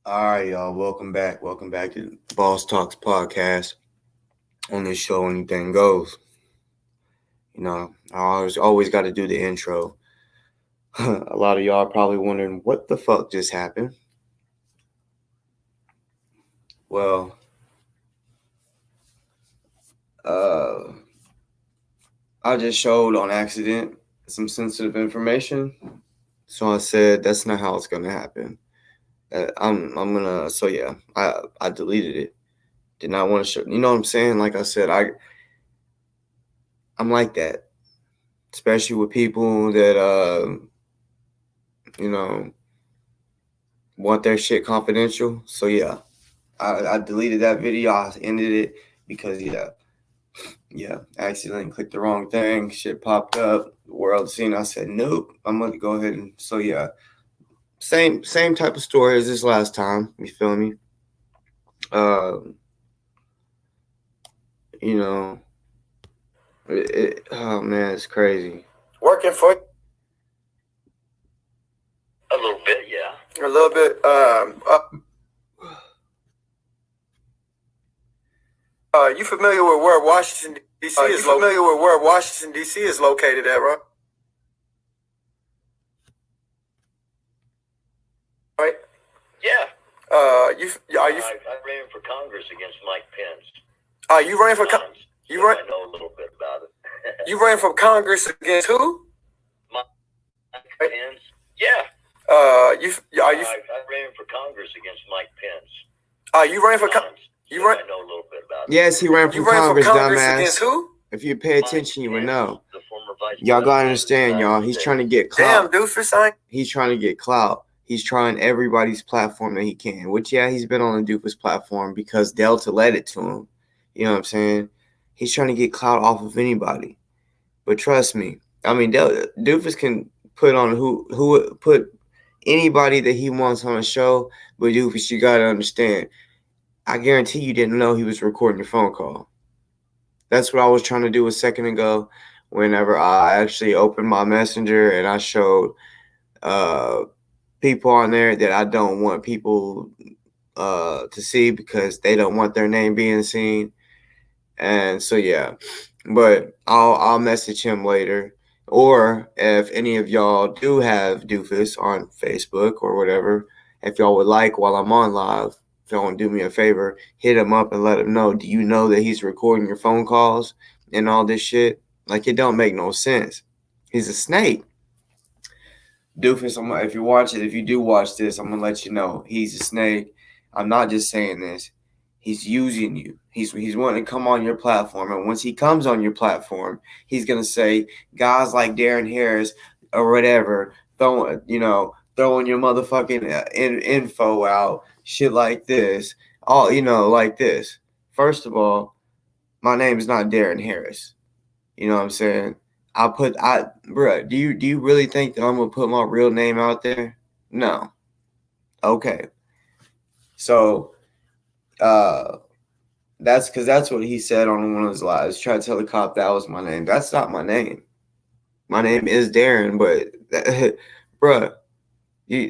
All right, y'all. Welcome back. Welcome back to Boss Talks podcast. On this show, anything goes. I always got to do the intro. A lot of y'all are probably wondering what the fuck just happened. Well, uh, I just showed on accident some sensitive information, so I said that's not how it's gonna happen. I'm gonna. So yeah, I deleted it. Did not want to show. You know what I'm saying? Like I said, I'm like that, especially with people that you know, want their shit confidential. So yeah, I deleted that video. I ended it because I accidentally clicked the wrong thing. Shit popped up. The world scene. I said nope. I'm gonna go ahead and so yeah, same type of story as this last time. You feel me? Uh, you know, oh man, it's crazy. Working for A little bit, yeah. a little bit. You familiar with where Washington D.C. is? Familiar with where Washington D.C. is located at, right? Right. Yeah. Are you? I ran for Congress against Mike Pence. You ran for you ran? I know a little bit about it. You ran for Congress against who? Mike Pence. Yeah. I ran for Congress against Mike Pence. You ran for you ran? I know a little bit about it. Yes, he ran for Congress, dumbass. Against who? If you pay attention, you would know. The former vice Y'all gotta understand, y'all. He's trying to get clout. Damn, doofus, He's trying to get clout. He's trying everybody's platform that he can. Which, yeah, he's been on the doofus platform because Delta led it to him. You know what I'm saying? He's trying to get clout off of anybody. But trust me, I mean, doofus can put on who put anybody that he wants on a show. But doofus, you gotta understand. I guarantee you didn't know he was recording your phone call. That's what I was trying to do a second ago whenever I actually opened my messenger and I showed people on there that I don't want people to see because they don't want their name being seen. And so yeah, but I'll message him later. Or if any of y'all do have doofus on Facebook or whatever, if y'all would like while I'm on live, if y'all want to do me a favor, hit him up and let him know. Do you know that he's recording your phone calls and all this shit? Like, it don't make no sense. He's a snake. Doofus, if you do watch this, I'm gonna let you know he's a snake. I'm not just saying this. He's using you. He's wanting to come on your platform, and once he comes on your platform, he's gonna say guys like Darren Harris or whatever throwing your motherfucking info out, shit like this. All like this. First of all, my name is not Darren Harris. You know what I'm saying? Bruh, do you really think that I'm gonna put my real name out there? No. Okay. So, that's what he said on one of his lives. Try to tell the cop that was my name. That's not my name. My name is Darren, but bruh,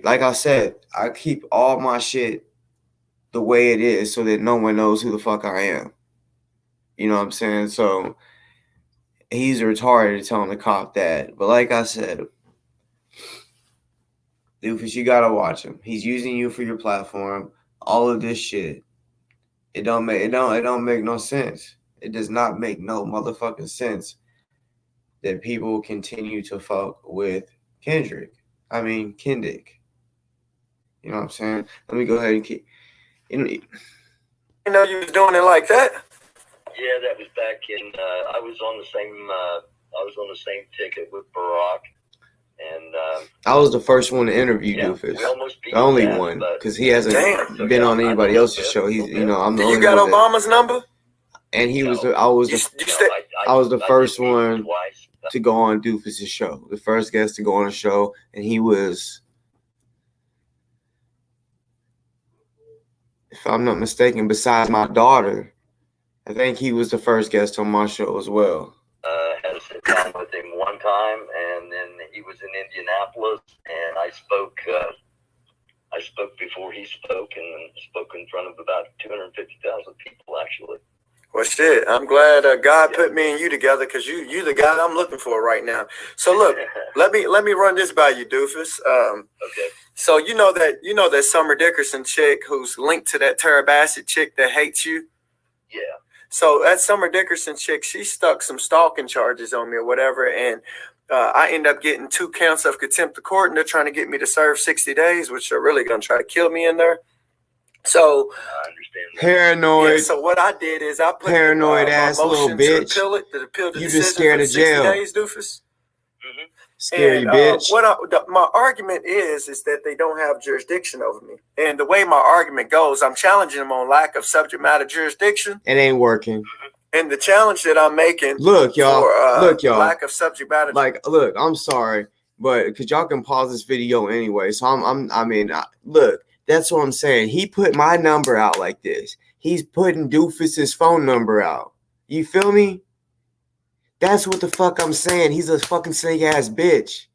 like I said, I keep all my shit the way it is so that no one knows who the fuck I am. You know what I'm saying? So he's retarded telling the cop that. But like I said, doofus, you gotta watch him. He's using you for your platform. All of this shit. It don't make no sense. It does not make no motherfucking sense that people continue to fuck with KenDick. You know what I'm saying? Let me go ahead and keep. You know you was doing it like that. Yeah, that was back in. I was on the same ticket with Barack, and I was the first one to interview Doofus. The only one, because he hasn't been on anybody else's show. He's, I'm the only one. You got Obama's number? And I was the first one to go on Doofus's show, the first guest to go on a show, and he was, if I'm not mistaken, besides my daughter, I think he was the first guest on my show as well. Had a sit down with him one time, and then he was in Indianapolis, and I spoke I spoke before he spoke, and spoke in front of about 250,000 people, actually. Well, shit, I'm glad God put me and you together, because you the guy I'm looking for right now. So look, let me run this by you, doofus. Okay. So you know that Summer Dickerson chick who's linked to that Tara Bassett chick that hates you? Yeah. So that Summer Dickerson chick, she stuck some stalking charges on me or whatever, and I end up getting 2 counts of contempt of court, and they're trying to get me to serve 60 days, which they're really going to try to kill me in there. So I understand that. Paranoid. Yeah, so what I did is I put Paranoid my ass little motion bitch. to appeal the You decision just scared for of 60 jail. days, doofus. Mm-hmm. Scary And bitch. my argument is that they don't have jurisdiction over me. And the way my argument goes, I'm challenging them on lack of subject matter jurisdiction. It ain't working. And the challenge that I'm making, Look, y'all. for lack of subject matter. Like, look, I'm sorry, but because y'all can pause this video anyway. So look, that's what I'm saying. He put my number out like this. He's putting Doofus's phone number out. You feel me? That's what the fuck I'm saying. He's a fucking snake ass bitch.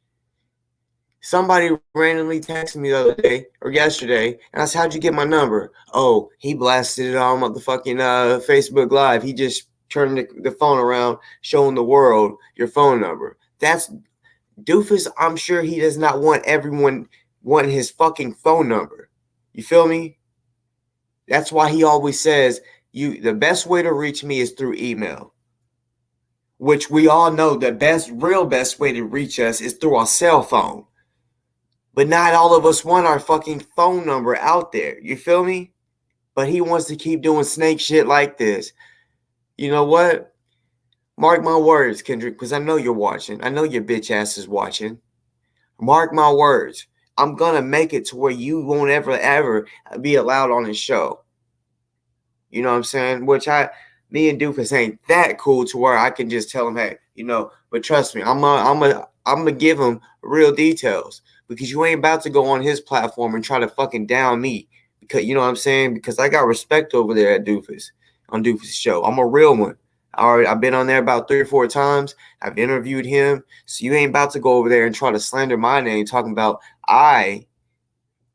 Somebody randomly texted me the other day or yesterday, and I said, "How'd you get my number?" Oh, he blasted it on the fucking Facebook Live. He just turned the phone around, showing the world your phone number. That's Doofus. I'm sure he does not want everyone wanting his fucking phone number. You feel me? That's why he always says the best way to reach me is through email. Which we all know the real best way to reach us is through our cell phone. But not all of us want our fucking phone number out there. You feel me? But he wants to keep doing snake shit like this. You know what? Mark my words, Kendrick, because I know you're watching. I know your bitch ass is watching. Mark my words. I'm going to make it to where you won't ever be allowed on this show. You know what I'm saying? Me and Doofus ain't that cool to where I can just tell him, hey, but trust me, I'm gonna give him real details, because you ain't about to go on his platform and try to fucking down me, because you know what I'm saying? Because I got respect over there at Doofus, on Doofus' show. I'm a real one. I've been on there about 3 or 4 times. I've interviewed him. So you ain't about to go over there and try to slander my name talking about I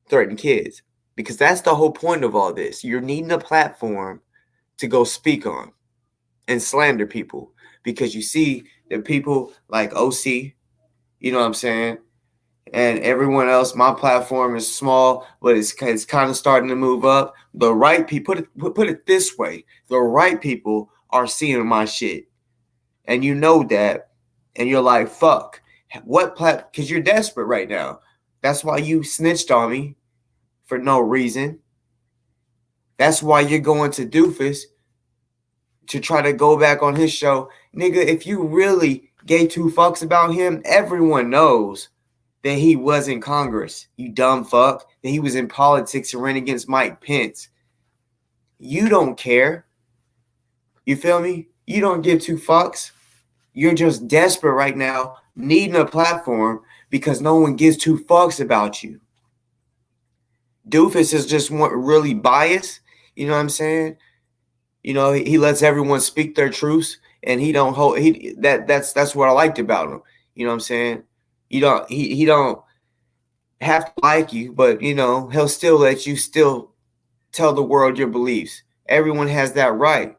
threaten kids, because that's the whole point of all this. You're needing a platform to go speak on and slander people, because you see that people like OC, you know what I'm saying, and everyone else. My platform is small, but it's kind of starting to move up. The right people, put it this way, the right people are seeing my shit, and you know that, and you're like, fuck, because you're desperate right now. That's why you snitched on me for no reason. That's why you're going to Doofus to try to go back on his show. Nigga, if you really gave 2 fucks about him, everyone knows that he was in Congress, you dumb fuck, that he was in politics and ran against Mike Pence. You don't care. You feel me? You don't give 2 fucks. You're just desperate right now, needing a platform because no one gives 2 fucks about you. Doofus is just really biased. You know what I'm saying? He lets everyone speak their truths, and he don't hold. That's what I liked about him. You know what I'm saying? He don't have to like you, but he'll still let you still tell the world your beliefs. Everyone has that right.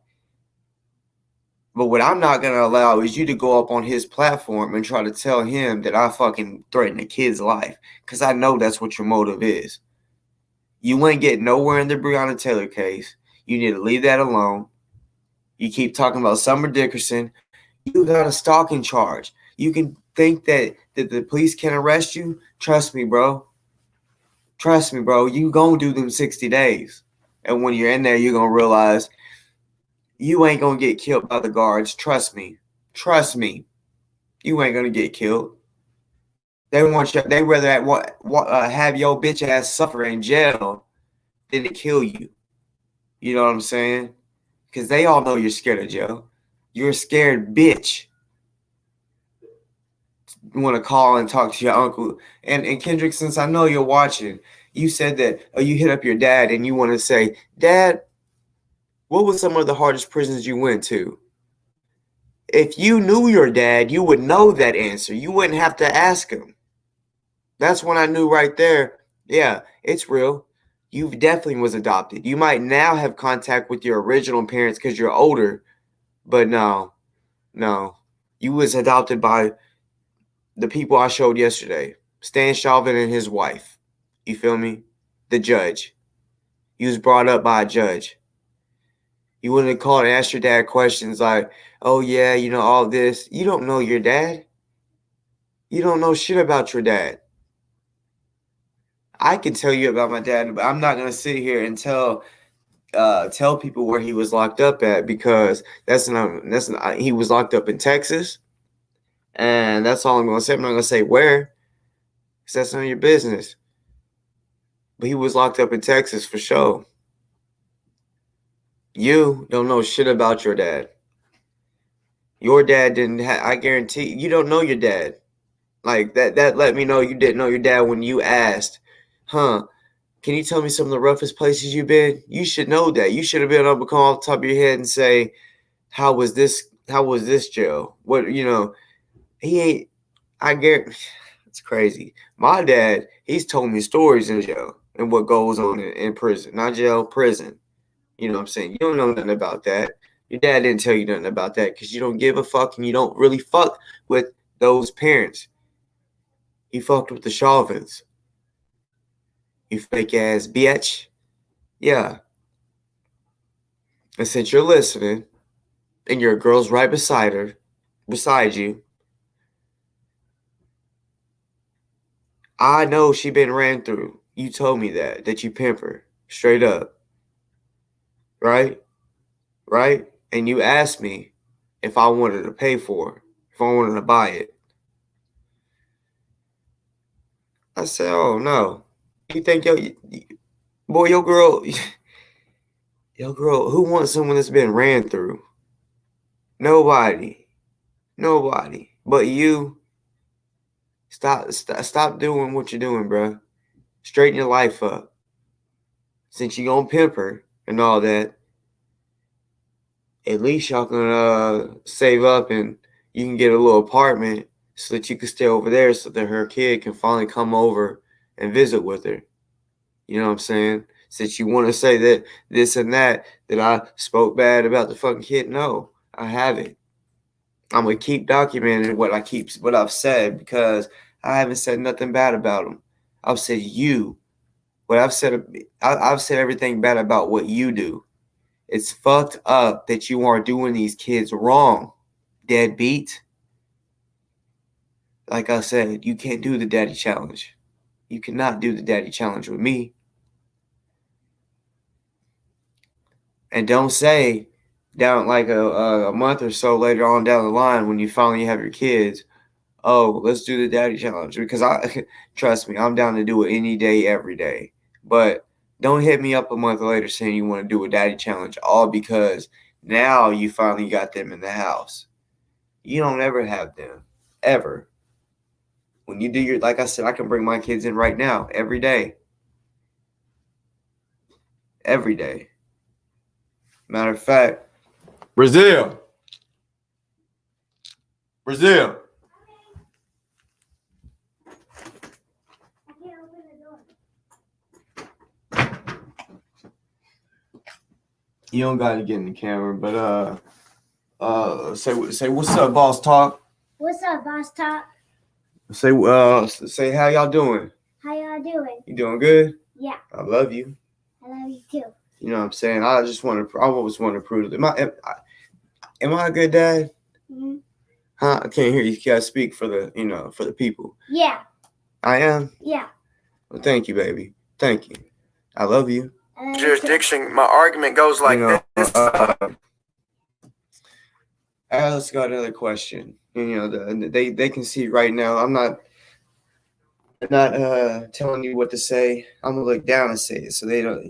But what I'm not gonna allow is you to go up on his platform and try to tell him that I fucking threatened a kid's life, because I know that's what your motive is. You ain't getting nowhere in the Breonna Taylor case. You need to leave that alone. You keep talking about Summer Dickerson. You got a stalking charge. You can think that the police can arrest you. Trust me, bro. Trust me, bro. You gonna do them 60 days. And when you're in there, you're gonna realize you ain't gonna get killed by the guards. Trust me. Trust me. You ain't gonna get killed. They rather have your bitch ass suffer in jail than to kill you. You know what I'm saying? Because they all know you're scared of jail. You're a scared bitch. You want to call and talk to your uncle. And Kendrick, since I know you're watching, you said that you hit up your dad and you want to say, Dad, what was some of the hardest prisons you went to? If you knew your dad, you would know that answer. You wouldn't have to ask him. That's when I knew right there, Yeah, it's real. You definitely was adopted. You might now have contact with your original parents because you're older, but no, you was adopted by the people I showed yesterday. Stan Chauvin and his wife. You feel me? The judge. You was brought up by a judge. You wouldn't have called and asked your dad questions like, oh yeah, all this. You don't know your dad. You don't know shit about your dad. I can tell you about my dad, but I'm not gonna sit here and tell people where he was locked up at, because he was locked up in Texas, and that's all I'm gonna say. I'm not gonna say where, because that's none of your business. But he was locked up in Texas for sure. You don't know shit about your dad. Your dad didn't have. I guarantee you don't know your dad. Like that let me know you didn't know your dad when you asked, huh? Can you tell me some of the roughest places you've been? You should know that. You should have been able to come off the top of your head and say, how was this jail? What, he ain't, I guarantee, it's crazy. My dad, he's told me stories in jail and what goes on in prison. Not jail, prison. You know what I'm saying? You don't know nothing about that. Your dad didn't tell you nothing about that because you don't give a fuck and you don't really fuck with those parents. He fucked with the Chauvins. You fake ass bitch. Yeah. And since you're listening, and your girl's right beside you, I know she been ran through. You told me that you pimp her. Straight up. Right? Right? And you asked me if I wanted to pay for it, if I wanted to buy it. I said, oh no. You think your girl, who wants someone that's been ran through? Nobody. But you, stop doing what you're doing, bro. Straighten your life up. Since you gonna pimp her and all that, at least y'all can save up and you can get a little apartment so that you can stay over there so that her kid can finally come over and visit with her. You know what I'm saying? Since you want to say that this and that I spoke bad about the fucking kid, no, I haven't. I'm gonna keep documenting what I've said, because I haven't said nothing bad about him. I've said you. What I've said everything bad about what you do. It's fucked up that you are doing these kids wrong, deadbeat. Like I said, you can't do the daddy challenge. You cannot do the daddy challenge with me. And don't say down like a month or so later on down the line when you finally have your kids, oh, let's do the daddy challenge. Because trust me, I'm down to do it any day, every day. But don't hit me up a month later saying you want to do a daddy challenge, all because now you finally got them in the house. You don't ever have them, ever. When you do like I said, I can bring my kids in right now, every day. Every day. Matter of fact, Brazil. You don't gotta get in the camera, but say what's up, boss talk. What's up, boss talk? Say how y'all doing? How y'all doing? You doing good? Yeah. I love you. I love you too. You know what I'm saying? I always want to prove it. Am I a good dad? Mm-hmm. Huh? I can't hear you. You gotta speak for the people. Yeah. I am? Yeah. Well, thank you, baby. Thank you. I love you. Jurisdiction, my argument goes like this. Let's go to another question. They can see right now. I'm not telling you what to say. I'm gonna look down and say it so they don't.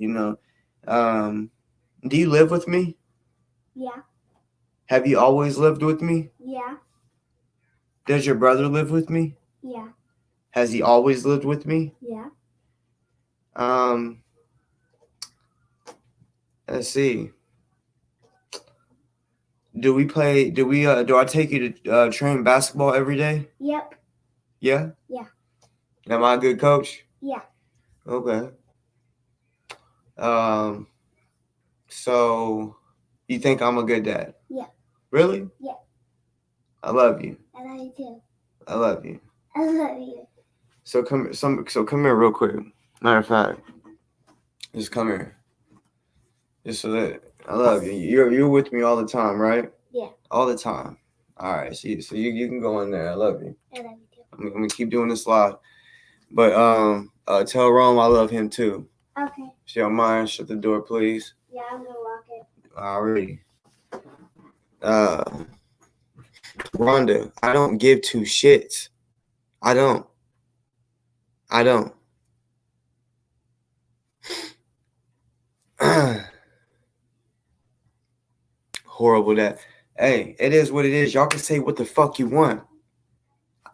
Do you live with me? Yeah. Have you always lived with me? Yeah. Does your brother live with me? Yeah. Has he always lived with me? Yeah. Let's see. Do I take you to train basketball every day? Yep. Yeah? Yeah. Am I a good coach? Yeah. Okay. So you think I'm a good dad? Yeah. Really? Yeah. I love you. I love you too. I love you. I love you. So come here real quick. Matter of fact, just come here. Just so that I love you. You're with me all the time, right? Yeah. All the time. All right. So you can go in there. I love you. I love you too. I'm gonna keep doing this live. But tell Rome I love him too. Okay. If you don't mind, shut the door, please. Yeah, I'm gonna lock it. Alrighty. Rhonda, I don't give two shits. I don't. Horrible that. Hey, it is what it is. Y'all can say what the fuck you want.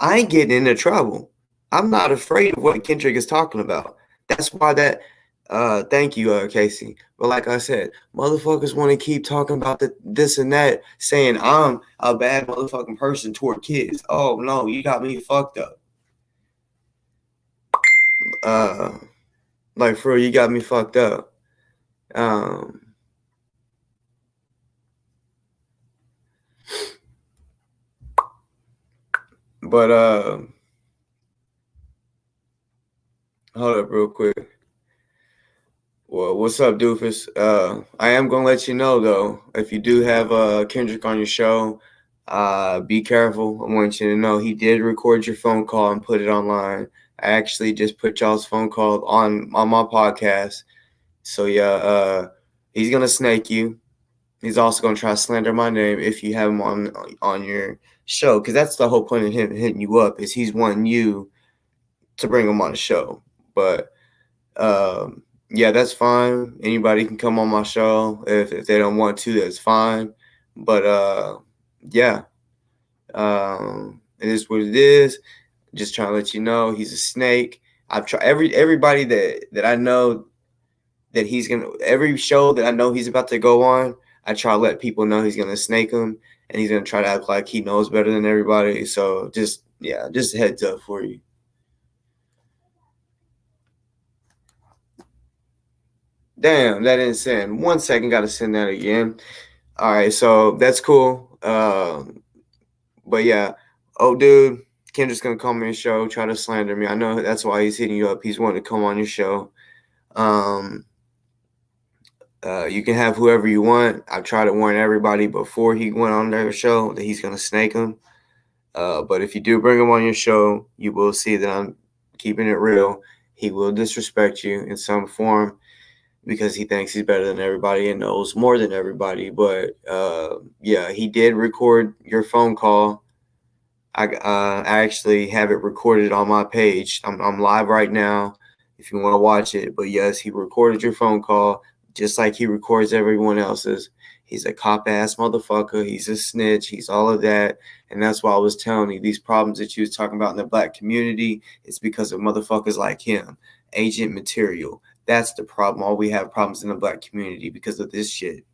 I ain't getting into trouble. I'm not afraid of what Kendrick is talking about. That's why that thank you, Casey. But like I said, motherfuckers want to keep talking about this and that, saying I'm a bad motherfucking person toward kids. Oh no, you got me fucked up. Like for real, you got me fucked up. But hold up real quick. Well, what's up, doofus? I am gonna let you know though, if you do have Kendrick on your show, be careful. I want you to know he did record your phone call and put it online. I actually just put y'all's phone call on my podcast. So yeah, he's gonna snake you. He's also gonna try to slander my name if you have him on your show, because that's the whole point of him hitting you up, is he's wanting you to bring him on the show. But yeah, that's fine. Anybody can come on my show if they don't want to. That's fine. But yeah, it is what it is. Just trying to let you know he's a snake. I've tried everybody that I know that he's gonna, every show that I know he's about to go on, I try to let people know he's gonna snake them and he's gonna try to act like he knows better than everybody. So just a heads up for you. Damn, that didn't send. 1 second, gotta send that again. All right, so that's cool. But yeah, oh dude, Kendrick's gonna come on your show, try to slander me. I know that's why he's hitting you up. He's wanting to come on your show. You can have whoever you want. I've tried to warn everybody before he went on their show that he's gonna snake him. But if you do bring him on your show, you will see that I'm keeping it real. He will disrespect you in some form because he thinks he's better than everybody and knows more than everybody. But yeah, he did record your phone call. I actually have it recorded on my page. I'm live right now if you want to watch it. But yes, he recorded your phone call just like he records everyone else's. He's a cop-ass motherfucker. He's a snitch. He's all of that. And that's why I was telling you, these problems that you was talking about in the black community, it's because of motherfuckers like him. Agent material. That's the problem. All we have problems in the black community because of this shit.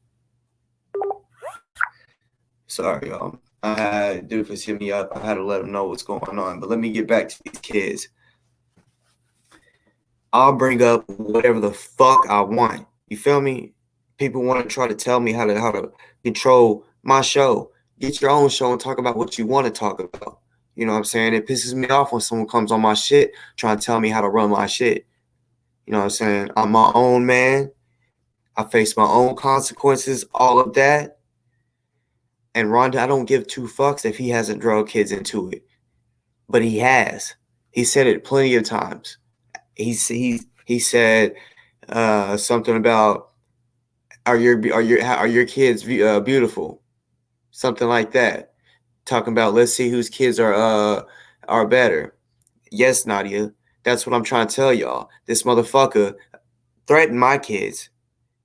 Sorry, y'all. I had doofus hit me up. I had to let him know what's going on. But let me get back to these kids. I'll bring up whatever the fuck I want. You feel me? People want to try to tell me how to control my show. Get your own show and talk about what you want to talk about. You know what I'm saying? It pisses me off when someone comes on my shit trying to tell me how to run my shit. You know what I'm saying? I'm my own man. I face my own consequences, all of that. And Rhonda, I don't give two fucks if he hasn't drug kids into it. But he has. He said it plenty of times. He said something about are your kids beautiful? Something like that. Talking about let's see whose kids are better. Yes, Nadia. That's what I'm trying to tell y'all. This motherfucker threatened my kids.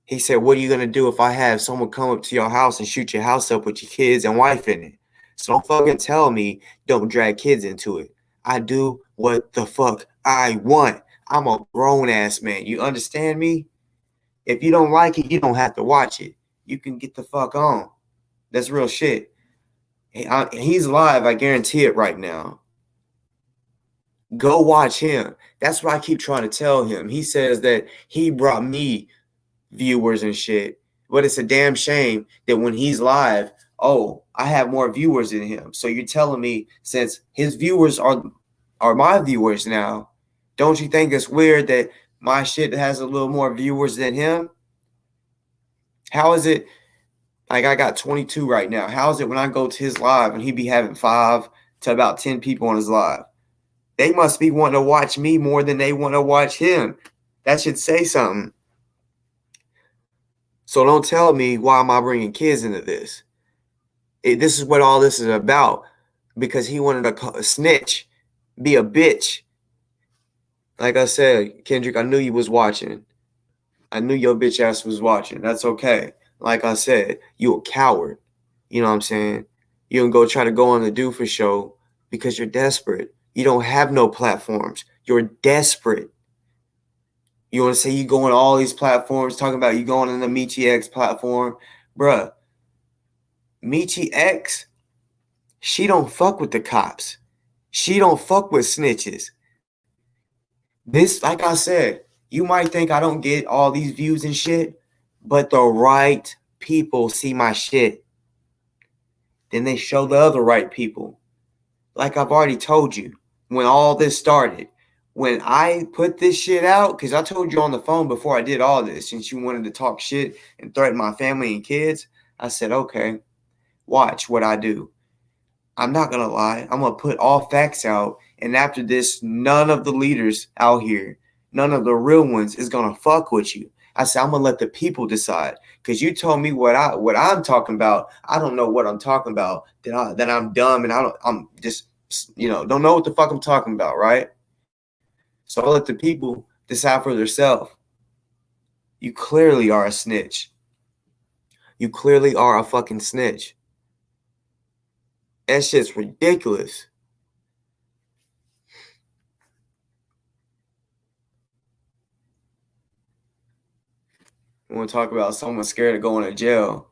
He said, what are you going to do if I have someone come up to your house and shoot your house up with your kids and wife in it? So don't fucking tell me don't drag kids into it. I do what the fuck I want. I'm a grown-ass man. You understand me? If you don't like it, you don't have to watch it. You can get the fuck on. That's real shit. He's live. I guarantee it right now. Go watch him. That's what I keep trying to tell him. He says that he brought me viewers and shit, but it's a damn shame that when he's live, oh, I have more viewers than him. So you're telling me since his viewers are my viewers now, don't you think it's weird that my shit has a little more viewers than him? How is it like I got 22 right now? How is it when I go to his live and he be having 5 to about 10 people on his live? They must be wanting to watch me more than they want to watch him. That should say something. So don't tell me why am I bringing kids into this. This is what all this is about, because he wanted to snitch, be a bitch. Like I said, Kendrick, I knew you was watching. I knew your bitch ass was watching. That's okay. Like I said, you a coward. You know what I'm saying? You can go try to go on the Do For show because you're desperate. You don't have no platforms. You're desperate. You want to say you go on all these platforms, talking about you going on the Michi X platform. Bruh, Michi X, she don't fuck with the cops. She don't fuck with snitches. This, like I said, you might think I don't get all these views and shit, but the right people see my shit. Then they show the other right people. Like I've already told you, when all this started, when I put this shit out, because I told you on the phone before I did all this, since you wanted to talk shit and threaten my family and kids, I said, okay, watch what I do. I'm not going to lie. I'm going to put all facts out. And after this, none of the leaders out here, none of the real ones is going to fuck with you. I said, I'm going to let the people decide. Because you told me what I'm talking about. I don't know what I'm talking about. That I'm dumb and I'm just, don't know what the fuck I'm talking about, right? So I'll let the people decide for themselves. You clearly are a snitch. You clearly are a fucking snitch. That shit's ridiculous. We want to talk about someone scared of going to jail.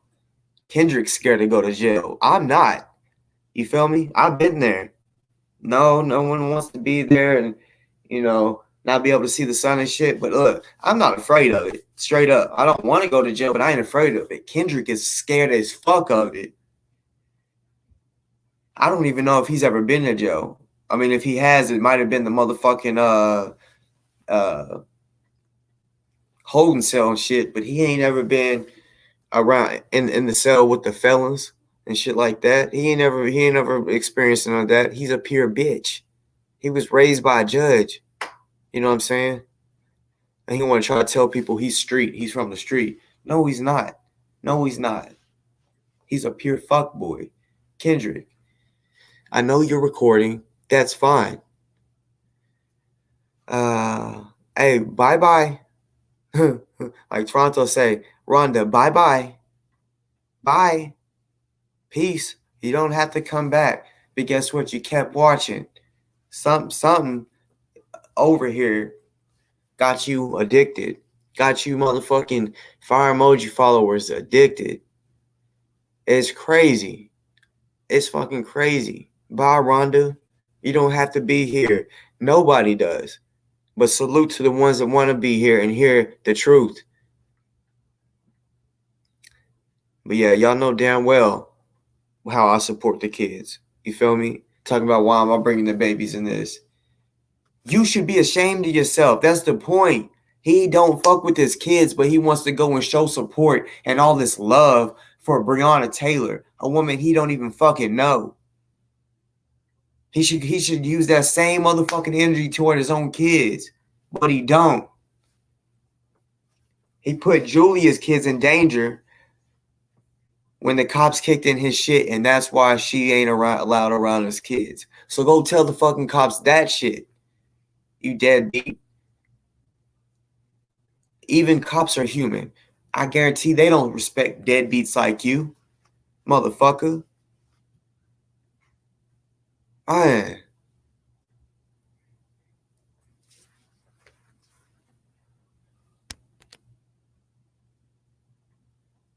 Kendrick's scared to go to jail. I'm not. You feel me? I've been there. No one wants to be there and, not be able to see the sun and shit. But look, I'm not afraid of it. Straight up. I don't want to go to jail, but I ain't afraid of it. Kendrick is scared as fuck of it. I don't even know if he's ever been to jail. I mean, if he has, it might have been the motherfucking holding cell and shit, but he ain't ever been around in the cell with the felons and shit like that. He ain't never experienced none of that. He's a pure bitch. He was raised by a judge. You know what I'm saying? And he want to try to tell people he's street. He's from the street. No, he's not. No, he's not. He's a pure fuck boy. Kendrick, I know you're recording. That's fine. Hey, bye-bye. Like Toronto say, Rhonda, bye-bye. Bye. Peace. You don't have to come back. But guess what? You kept watching. Something over here got you addicted. Got you motherfucking fire emoji followers addicted. It's crazy. It's fucking crazy. Bye, Rhonda. You don't have to be here. Nobody does. But salute to the ones that want to be here and hear the truth. But yeah, y'all know damn well how I support the kids. You feel me? Talking about why am I bringing the babies in this. You should be ashamed of yourself. That's the point. He don't fuck with his kids, but he wants to go and show support and all this love for Breonna Taylor, a woman he don't even fucking know. He should use that same motherfucking energy toward his own kids, but he don't. He put Julia's kids in danger when the cops kicked in his shit, and that's why she ain't allowed around his kids. So go tell the fucking cops that shit. You deadbeat. Even cops are human. I guarantee they don't respect deadbeats like you, motherfucker. Man.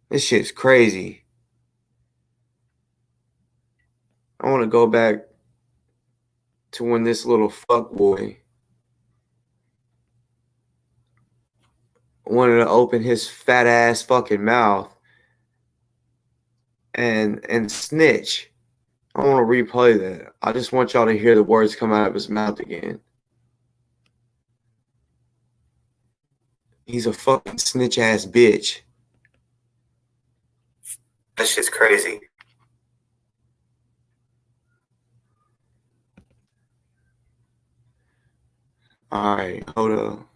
This shit's crazy. I want to go back to when this little fuckboy wanted to open his fat ass fucking mouth and snitch. I want to replay that. I just want y'all to hear the words come out of his mouth again. He's a fucking snitch ass bitch. That shit's crazy. Alright, hold up.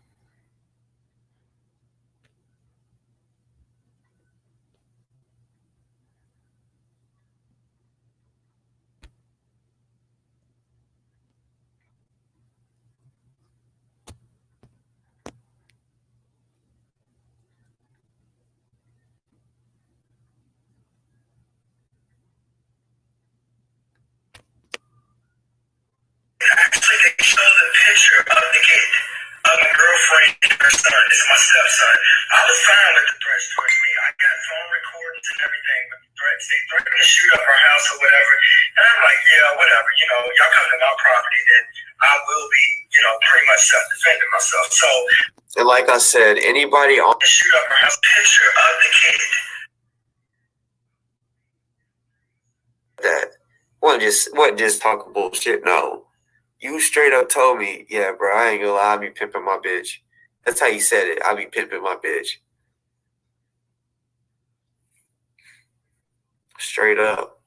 Actually, they showed a picture of the kid, of my girlfriend and her son. This is my stepson. I was fine with the threats towards me. I got phone recordings and everything, but the threats, they threatened to shoot up our house or whatever. And I'm like, yeah, whatever. You know, y'all come to my property, then I will be, you know, pretty much self-defending myself. So, and like I said, anybody on to shoot up our house, picture of the kid. That wasn't just talking bullshit. No, you straight up told me, yeah, bro, I ain't gonna lie, I be pimping my bitch. That's how you said it. I be pimping my bitch. Straight up.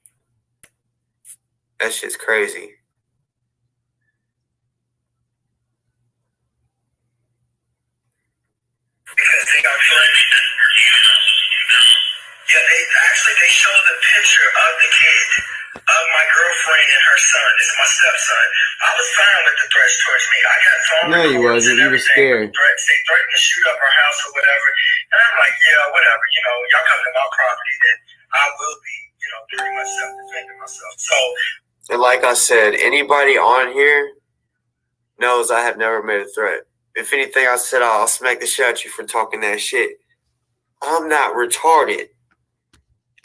That shit's crazy. Because they got threatened. Yeah, they showed a picture of the kid, of my girlfriend and her son. This is my stepson. I was fine with the threats towards me. I got phone No, you recordings wasn't. and You was everything. scared. They threatened to shoot up our house or whatever. And I'm like, yeah, whatever. You know, y'all come to my property, then I will be, you know, pretty much self-defending myself. So, and like I said, anybody on here knows I have never made a threat. If anything, I said I'll smack the shit out you for talking that shit. I'm not retarded.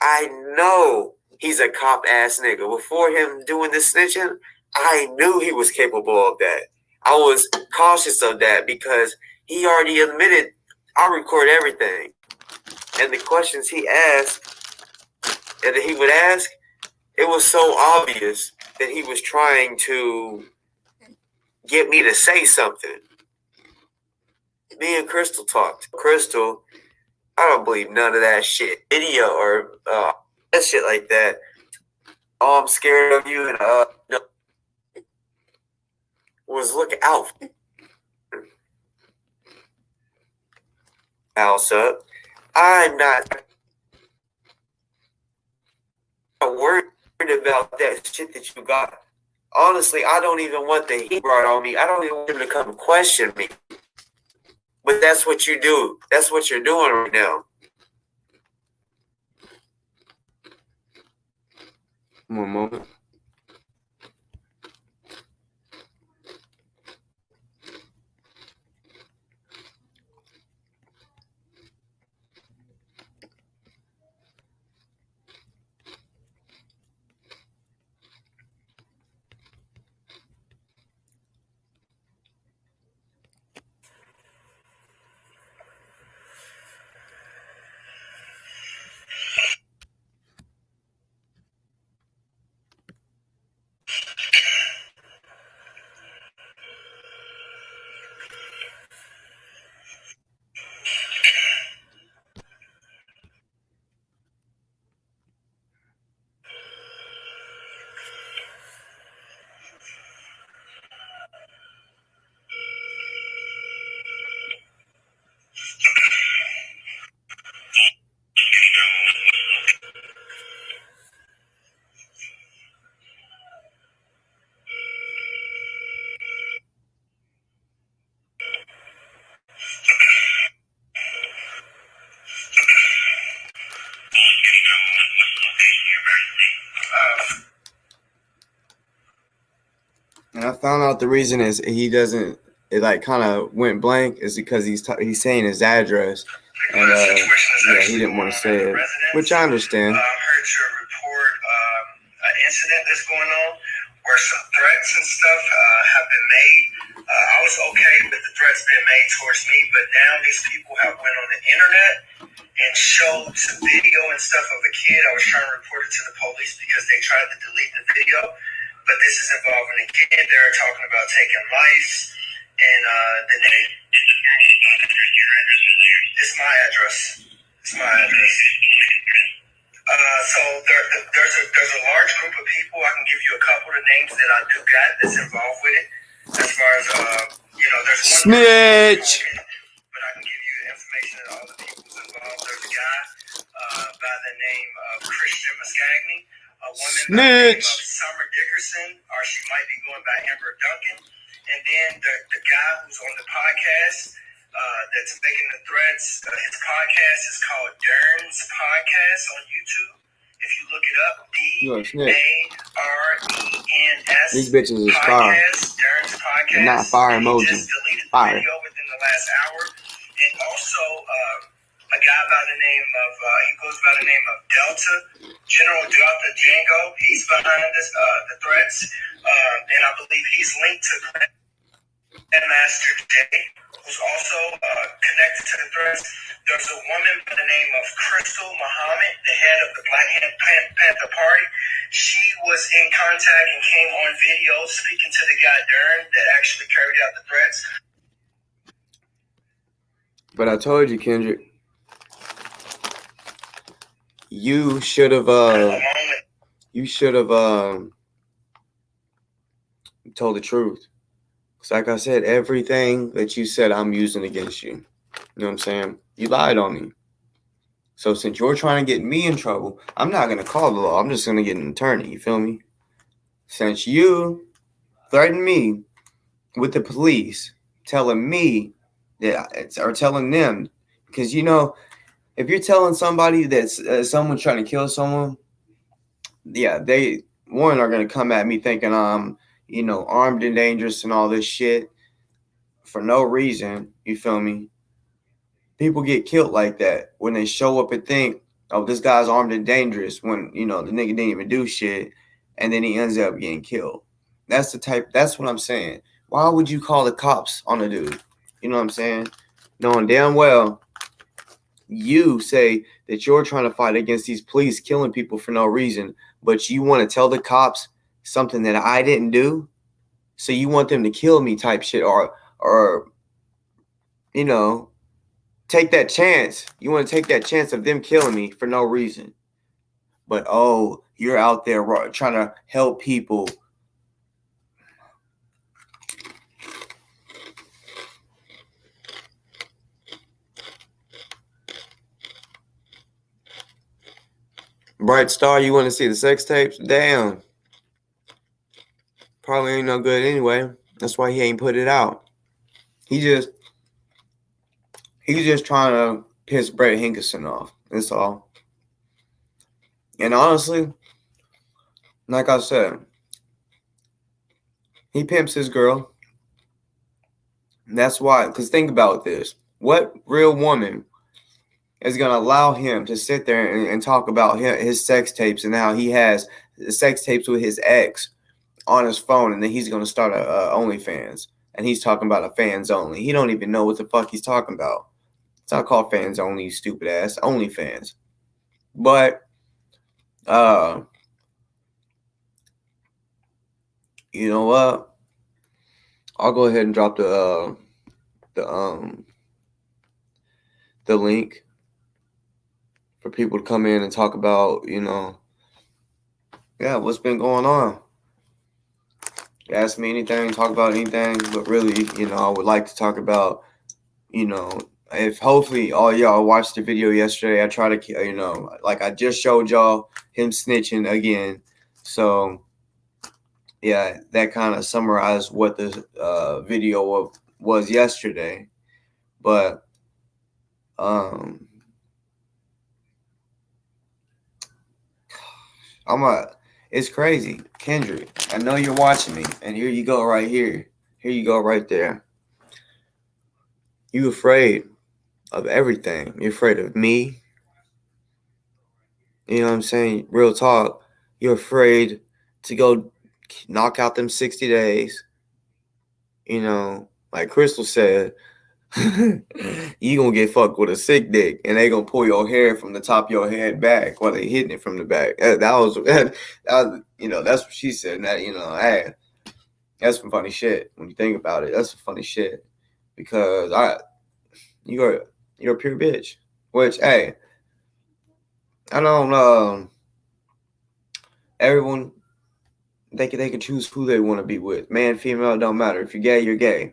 I know he's a cop ass nigga. Before him doing this snitching, I knew he was capable of that. I was cautious of that because he already admitted I record everything. And the questions he asked and that he would ask, it was so obvious that he was trying to get me to say something. Me and Crystal talked. Crystal, I don't believe none of that shit. Video or that shit like that. Oh, I'm scared of you and no. Was looking out. House up. I'm not worried about that shit that you got. Honestly, I don't even want the heat brought on me. I don't even want him to come question me. But that's what you do. That's what you're doing right now. One moment. And I found out the reason is he doesn't. It like kind of went blank is because he's saying his address, and yeah, he didn't want to say it, which I understand. I heard your report an incident that's going on where some threats and stuff have been made. I was okay with the threats being made towards me, but now these people have went on the internet and showed some video and stuff of a kid. I was trying to report it to the police because they tried to delete the video, but this is involving a kid. They're talking about taking life, and the name. It's my address. It's my address. So there's a large group of people. I can give you a couple of names that I do got that's involved with it. As far as there's one snitch. But I can give you information of all the people who's involved. There's a guy by the name of Christian Muscagni, a woman by the name of Summer Dickerson, or she might be going by Amber Duncan, and then the guy who's on the podcast. That's making the threats. His podcast is called Dern's Podcast on YouTube. If you look it up, DARENS. These bitches is fire. Dern's Podcast. Not fire emoji. He just deleted the fire. video within the last hour. And also a guy by the name of he goes by the name of Delta, General Delta Django. He's behind this the threats, and I believe he's linked to Master J, who's also connected to the threats. There's a woman by the name of Crystal Muhammad, the head of the Black Panther Party. She was in contact and came on video speaking to the guy Dern that actually carried out the threats. But I told you, Kendrick, you should have told the truth. Because like I said, everything that you said, I'm using against you. You know what I'm saying? You lied on me. So since you're trying to get me in trouble, I'm not going to call the law. I'm just going to get an attorney. You feel me? Since you threatened me with the police, telling me that, or telling them, because, you know, if you're telling somebody that someone's trying to kill someone, yeah, they, one, are going to come at me thinking I'm, you know, armed and dangerous and all this shit for no reason. You feel me? People get killed like that when they show up and think, oh, this guy's armed and dangerous, when, you know, the nigga didn't even do shit, and then he ends up getting killed. That's what I'm saying. Why would you call the cops on a dude? You know what I'm saying? Knowing damn well you say that you're trying to fight against these police killing people for no reason, but you want to tell the cops something that I didn't do. So you want them to kill me type shit, or you know, take that chance. You want to take that chance of them killing me for no reason. But oh, you're out there trying to help people. Bright Star, you want to see the sex tapes? Damn. Probably ain't no good anyway. That's why he ain't put it out. He's just trying to piss Brett Hinkerson off. That's all. And honestly, like I said, he pimps his girl. And that's why, because think about this. What real woman is going to allow him to sit there and talk about his sex tapes and how he has sex tapes with his ex on his phone, and then he's going to start a OnlyFans, and he's talking about a fans only. He don't even know what the fuck he's talking about. It's not called fans only, you stupid ass. OnlyFans. But you know what? I'll go ahead and drop the link for people to come in and talk about, you know, yeah, what's been going on. Ask me anything, talk about anything, but really, you know, I would like to talk about, you know, if hopefully all y'all watched the video yesterday. I try to, you know, like I just showed y'all him snitching again. So, yeah, that kind of summarized what the video was yesterday. But, it's crazy. Kendrick, I know you're watching me, and here you go right here. Here you go right there. You afraid of everything. You're afraid of me. You know what I'm saying? Real talk. You're afraid to go knock out them 60 days. Like Crystal said, you gonna get fucked with a sick dick, and they gonna pull your hair from the top of your head back while they hitting it from the back. That was that's what she said. And that hey, that's some funny shit when you think about it. That's some funny shit because you're a pure bitch. Which hey, I don't everyone they can choose who they want to be with. Man, female, it don't matter. If you're gay, you're gay.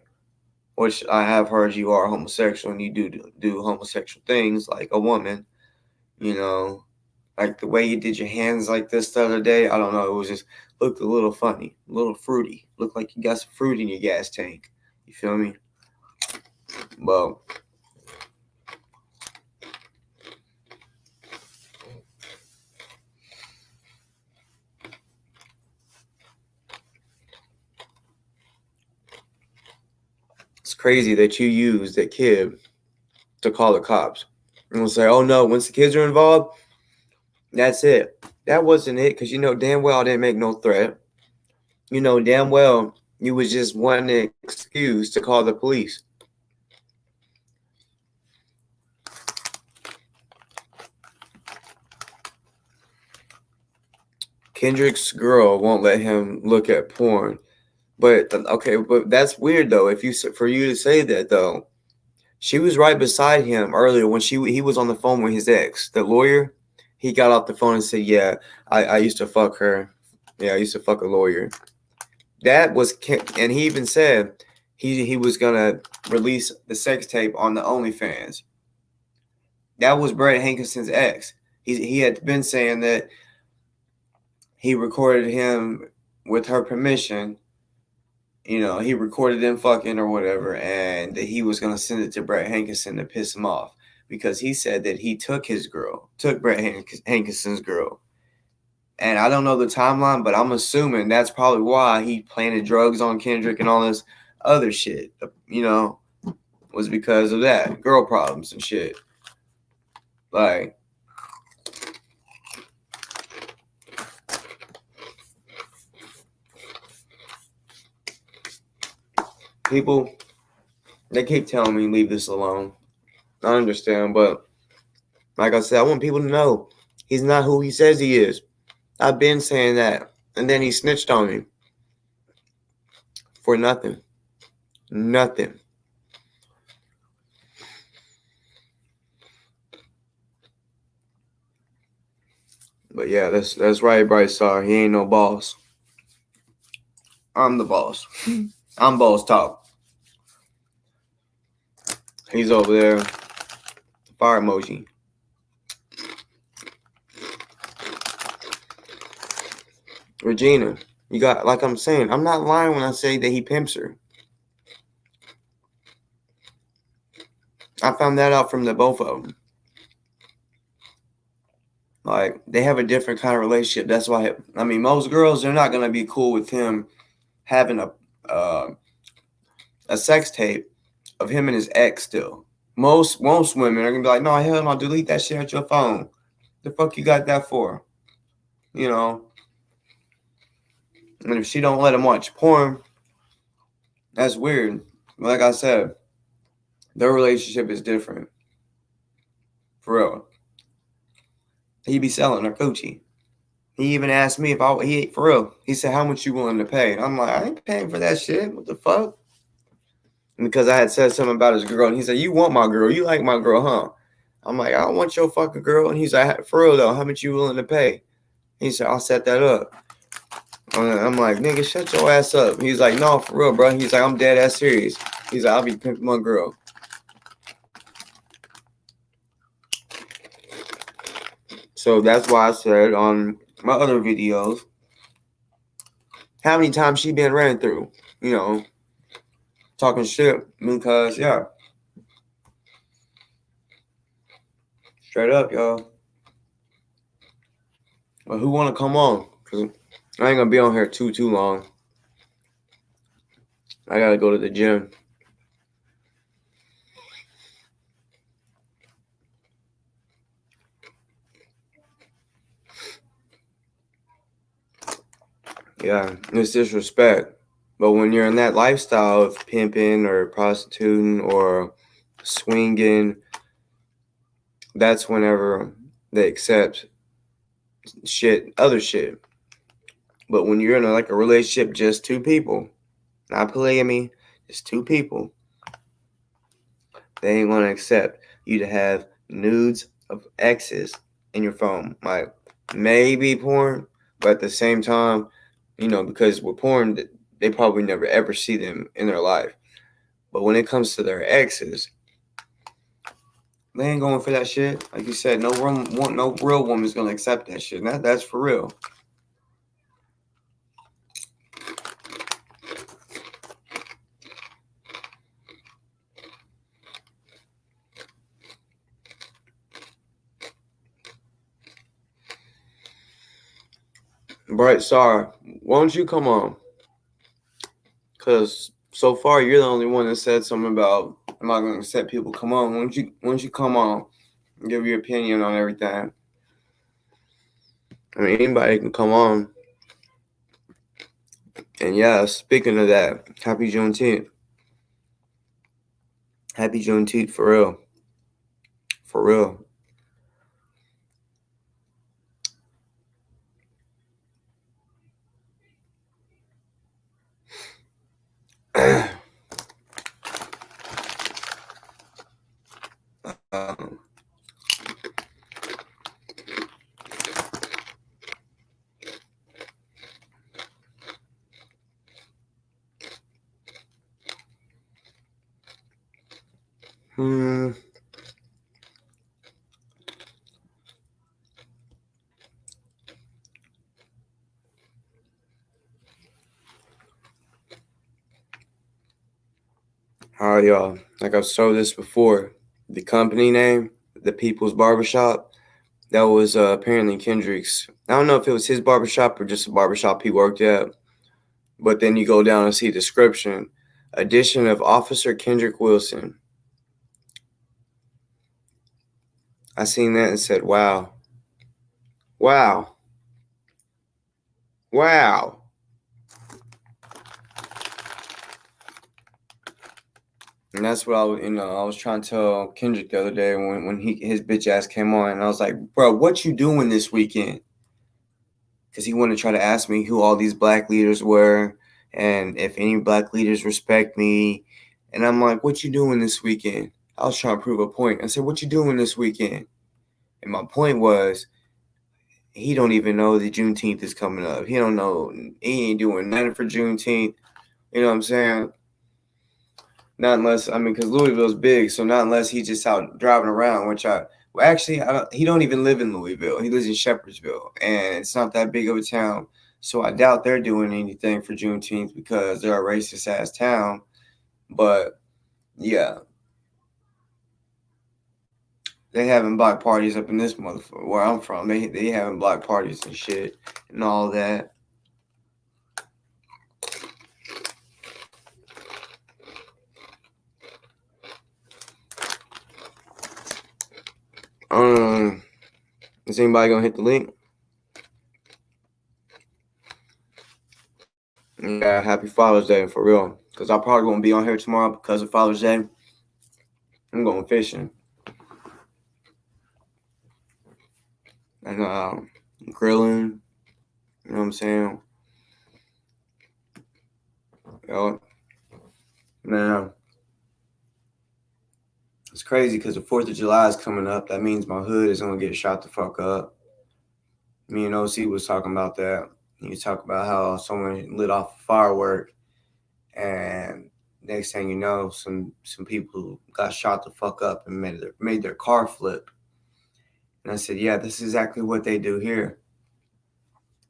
Which I have heard you are homosexual and you do homosexual things like a woman. Like the way you did your hands like this the other day. I don't know. It was just looked a little funny, a little fruity. Looked like you got some fruit in your gas tank. You feel me? Well, it's crazy that you use that kid to call the cops. And we'll say, oh no, once the kids are involved, that's it. That wasn't it, because damn well I didn't make no threat. Damn well you was just wanting an excuse to call the police. Kendrick's girl won't let him look at porn. But okay, but that's weird though. For you to say that though, she was right beside him earlier when he was on the phone with his ex, the lawyer. He got off the phone and said, "Yeah, I used to fuck her. Yeah, I used to fuck a lawyer." That was, and he even said he was gonna release the sex tape on the OnlyFans. That was Brett Hankinson's ex. He had been saying that he recorded him with her permission. He recorded them fucking or whatever, and that he was going to send it to Brett Hankinson to piss him off because he said that he took Brett Hankinson's girl. And I don't know the timeline, but I'm assuming that's probably why he planted drugs on Kendrick and all this other shit, was because of that. Girl problems and shit. Like, people, they keep telling me leave this alone. I understand, but like I said, I want people to know he's not who he says he is. I've been saying that, and then he snitched on me for nothing. Nothing. But yeah, that's right, Bryce Star. He ain't no boss. I'm the boss. I'm boss talk. He's over there. Fire emoji. Regina, you got, like I'm saying, I'm not lying when I say that he pimps her. I found that out from the both of them. Like, they have a different kind of relationship. That's why, most girls, they're not going to be cool with him having a sex tape of him and his ex still. Most women are going to be like, no, hell no, delete that shit at your phone. The fuck you got that for? And if she don't let him watch porn, that's weird. Like I said, their relationship is different. For real. He be selling her coochie. He even asked me for real. He said, how much you willing to pay? And I'm like, I ain't paying for that shit. What the fuck? And because I had said something about his girl. And he said, you want my girl. You like my girl, huh? I'm like, I don't want your fucking girl. And he's like, for real though, how much you willing to pay? He said, I'll set that up. I'm like, nigga, shut your ass up. He's like, no, for real, bro. He's like, I'm dead ass serious. He's like, I'll be pimping my girl. So that's why I said on my other videos, how many times she been ran through, talking shit. Because, yeah. Straight up, y'all. But who want to come on? Because I ain't going to be on here too long. I got to go to the gym. Yeah, it's disrespect. But when you're in that lifestyle of pimping or prostituting or swinging, that's whenever they accept other shit. But when you're in like a relationship, just two people, not polygamy, just two people, they ain't gonna accept you to have nudes of exes in your phone. Like maybe porn, but at the same time, because with porn, they probably never ever see them in their life. But when it comes to their exes, they ain't going for that shit. Like you said, no real woman's gonna accept that shit. That's for real. Bright Star, why don't you come on? Because so far you're the only one that said something about I'm not gonna accept people. Come on, why don't you come on and give your opinion on everything? I mean, anybody can come on. And yeah, speaking of that, happy Juneteenth. Happy Juneteenth for real. For real. um, hmm. All right, y'all. Like I've told this before, the company name, the People's Barbershop, that was apparently Kendrick's. I don't know if it was his barbershop or just a barbershop he worked at. But then you go down and see description. Addition of Officer Kendrick Wilson. I seen that and said, wow. Wow. Wow. And that's what I was trying to tell Kendrick the other day when his bitch ass came on, and I was like, bro, what you doing this weekend? Because he wanted to try to ask me who all these black leaders were and if any black leaders respect me. And I'm like, what you doing this weekend? I was trying to prove a point. I said, what you doing this weekend? And my point was, he don't even know that Juneteenth is coming up. He don't know. He ain't doing nothing for Juneteenth. You know what I'm saying? Not unless, because Louisville's big, so not unless he's just out driving around, he don't even live in Louisville. He lives in Shepherdsville, and it's not that big of a town. So I doubt they're doing anything for Juneteenth because they're a racist-ass town. But, yeah. They having black parties up in this motherfucker where I'm from. They having black parties and shit and all that. Is anybody gonna hit the link? Yeah, happy Father's Day for real. Cause I probably won't be on here tomorrow because of Father's Day. I'm going fishing and grilling. You know what I'm saying? Yo, man, it's crazy because the 4th of July is coming up. That means my hood is gonna get shot the fuck up. Me and OC was talking about that. He was talking about how someone lit off a firework, and next thing you know, some people got shot the fuck up and made their car flip. And I said, yeah, this is exactly what they do here.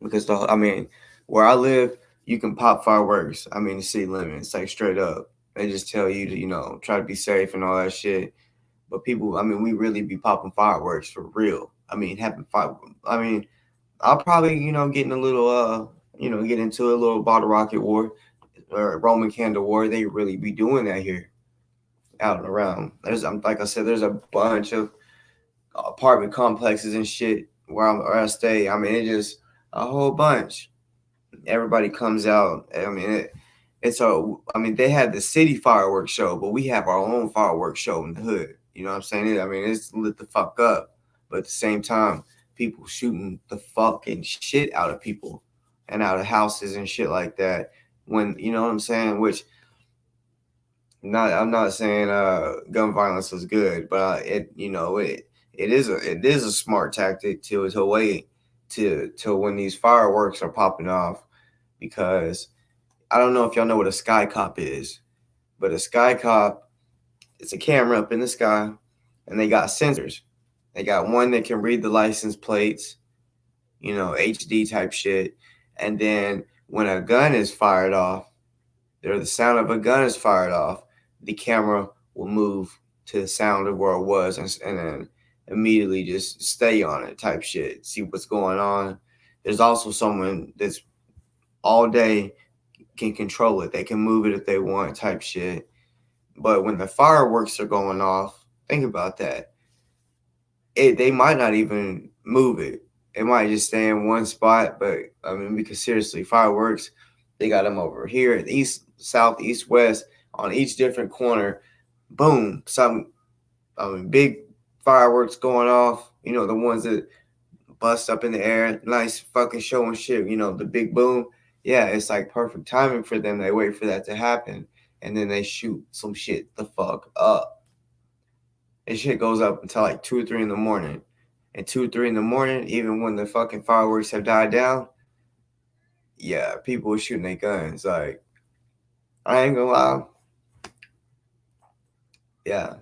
Because where I live, you can pop fireworks. The city limits, like straight up. They just tell you to, try to be safe and all that shit. But people, we really be popping fireworks for real. Having fire. I'll probably, get in a little, get into a little bottle rocket war or Roman candle war. They really be doing that here, out and around. Like I said, there's a bunch of apartment complexes and shit where I stay. It's just a whole bunch. everybody comes out. I mean, they had the city fireworks show, but we have our own fireworks show in the hood. You know what I'm saying? I mean, it's lit the fuck up, but at the same time, people shooting the fucking shit out of people and out of houses and shit like that. When you know what I'm saying, which I'm not saying gun violence is good, but it is a smart tactic to wait to when these fireworks are popping off, because I don't know if y'all know what a sky cop is, but a sky cop, it's a camera up in the sky, and they got sensors. They got one that can read the license plates, HD type shit, and then when a gun is fired off, or the sound of a gun is fired off, the camera will move to the sound of where it was, and then immediately just stay on it type shit, see what's going on. There's also someone that's all day can control it. They can move it if they want type shit. But when the fireworks are going off, think about that. They might not even move it. It might just stay in one spot. But I mean, because seriously, fireworks, they got them over here, east, south, east, west, on each different corner. Boom, big fireworks going off. The ones that bust up in the air, nice fucking show and shit. The big boom. Yeah, it's like perfect timing for them. They wait for that to happen, and then they shoot some shit the fuck up. And shit goes up until like 2 or 3 in the morning. And 2 or 3 in the morning, even when the fucking fireworks have died down, yeah, people are shooting their guns. Like, I ain't gonna lie. Yeah,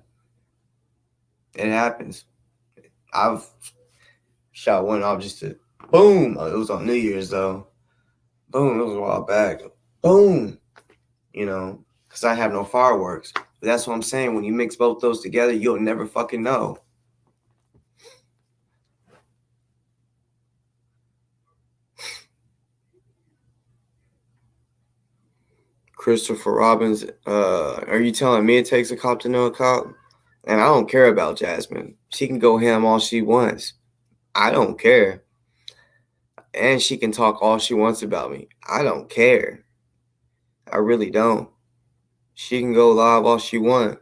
it happens. I've shot one off just to boom. It was on New Year's though. Boom, it was a while back. Boom. Because I have no fireworks. But that's what I'm saying. When you mix both those together, you'll never fucking know. Christopher Robbins, are you telling me it takes a cop to know a cop? And I don't care about Jasmine. She can go ham all she wants. I don't care. And she can talk all she wants about me. I don't care. I really don't. She can go live all she wants.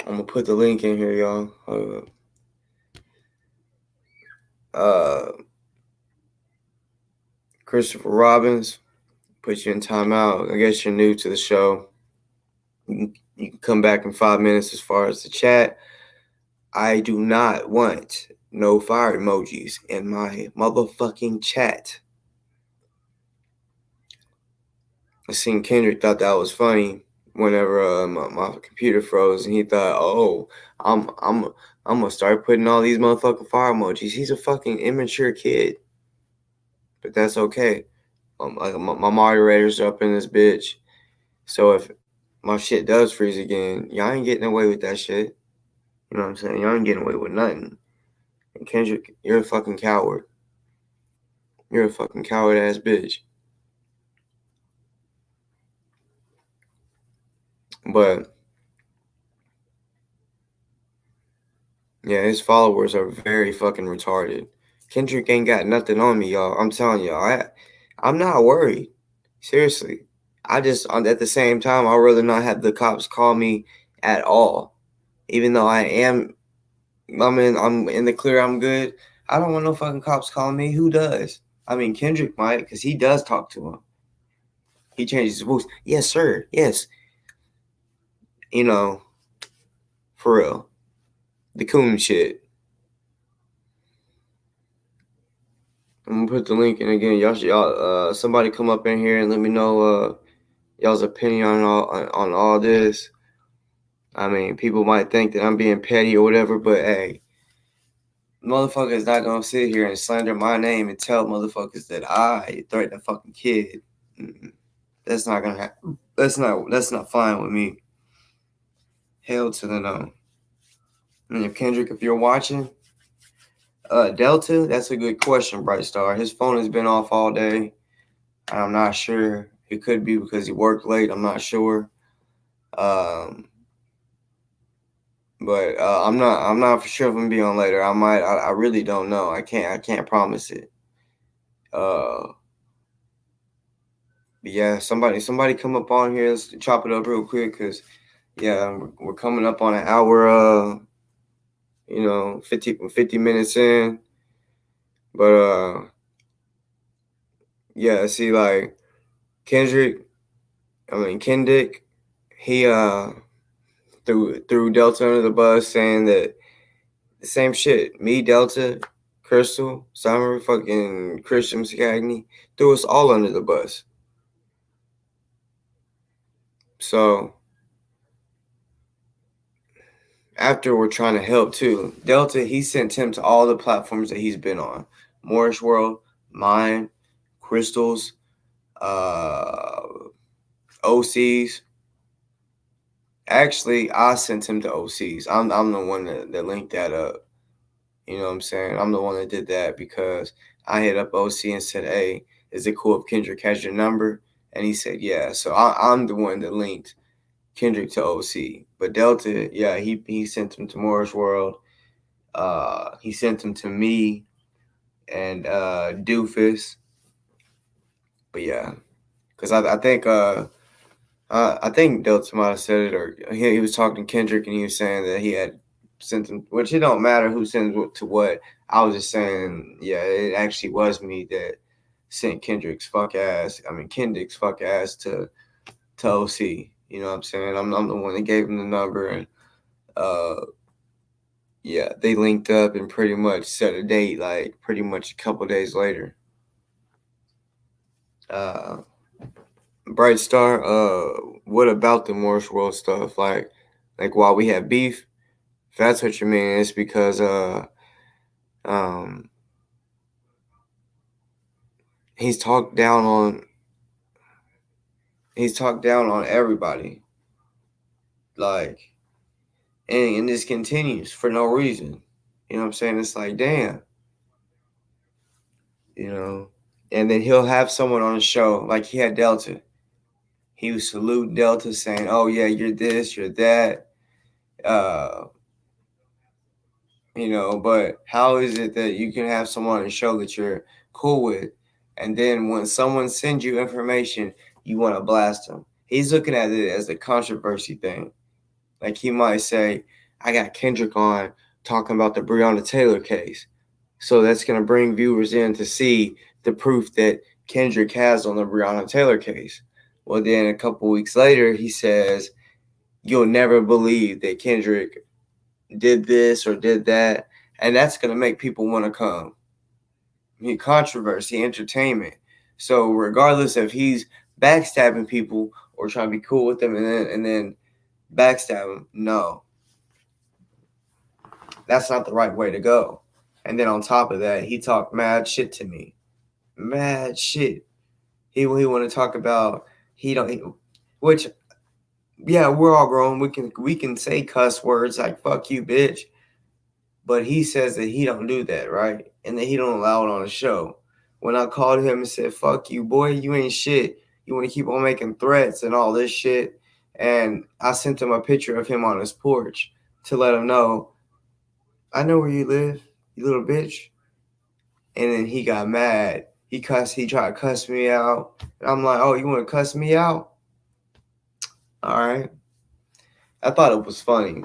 I'm gonna put the link in here, y'all. Hold up. Christopher Robbins, put you in timeout. I guess you're new to the show. You can come back in 5 minutes as far as the chat. I do not want no fire emojis in my motherfucking chat. I seen Kendrick thought that was funny whenever my computer froze, and he thought, "Oh, I'm gonna start putting all these motherfucking fire emojis." He's a fucking immature kid, but that's okay. Like my moderator's up in this bitch, so if my shit does freeze again, y'all ain't getting away with that shit. You know what I'm saying? Y'all ain't getting away with nothing. And Kendrick, you're a fucking coward. You're a fucking coward ass bitch. But yeah, his followers are very fucking retarded. Kendrick ain't got nothing on me, y'all. I'm telling y'all, I'm not worried. Seriously. At the same time, I'd rather not have the cops call me at all. Even though I'm in the clear, I'm good. I don't want no fucking cops calling me. Who does? I mean, Kendrick might, because he does talk to him. He changes his voice. Yes, sir. Yes. For real. The coon shit. I'm gonna put the link in again. Y'all, somebody come up in here and let me know y'all's opinion on all this. I mean, people might think that I'm being petty or whatever, but hey, motherfuckers not gonna sit here and slander my name and tell motherfuckers that I threatened a fucking kid. That's not gonna happen. That's not fine with me. Hell to the no. And if Kendrick, if you're watching, Delta, that's a good question, Bright Star. His phone has been off all day. I'm not sure. It could be because he worked late. I'm not sure. But I'm not for sure if I'm gonna be on later. I really don't know. I can't promise it. But yeah, somebody come up on here. Let's chop it up real quick, cause yeah, we're coming up on an hour. 50 minutes in. But yeah, see, like KenDick, he threw Delta under the bus, saying that the same shit. Me, Delta, Crystal, Summer, fucking Christian Cagney threw us all under the bus. So after we're trying to help too, Delta, he sent him to all the platforms that he's been on: Morris World, mine, Crystal's, OC's. Actually, I sent him to OC's. I'm the one that linked that up. You know what I'm saying? I'm the one that did that because I hit up OC and said, "Hey, is it cool if Kendrick has your number?" And he said, "Yeah." So I'm the one that linked Kendrick to OC. But Delta, yeah, he sent him to Morris World. He sent him to me and Doofus. But yeah, because I think Delta might have said it, or he was talking to Kendrick and he was saying that he had sent him, which it don't matter who sends what to what. I was just saying, yeah, it actually was me that sent KenDick's fuck ass to OC. You know what I'm saying? I'm the one that gave him the number, and yeah, they linked up and pretty much set a date, like pretty much a couple days later. Bright Star, what about the Morris World stuff? Like while we had beef, if that's what you mean, it's because he's talked down on everybody. Like, and this continues for no reason. You know what I'm saying? It's like, damn. And then he'll have someone on the show, like he had Delta. He would salute Delta, saying, "Oh yeah, you're this, you're that." But how is it that you can have someone on the show that you're cool with, and then when someone sends you information, you want to blast them? He's looking at it as a controversy thing. Like he might say, "I got Kendrick on talking about the Breonna Taylor case." So that's going to bring viewers in to see the proof that Kendrick has on the Breonna Taylor case. Well, then a couple weeks later, he says, "You'll never believe that Kendrick did this or did that." And that's going to make people want to come. Controversy, entertainment. So regardless if he's backstabbing people or trying to be cool with them and then backstab them, no. That's not the right way to go. And then on top of that, he talked mad shit to me. Mad shit. He want to talk about which, yeah, we're all grown. We can say cuss words like "fuck you, bitch," but he says that he don't do that, right? And that he don't allow it on the show. When I called him and said, "Fuck you, boy, you ain't shit. You want to keep on making threats and all this shit," and I sent him a picture of him on his porch to let him know, "I know where you live, you little bitch." And then he got mad. He tried to cuss me out. And I'm like, "Oh, you want to cuss me out? All right." I thought it was funny.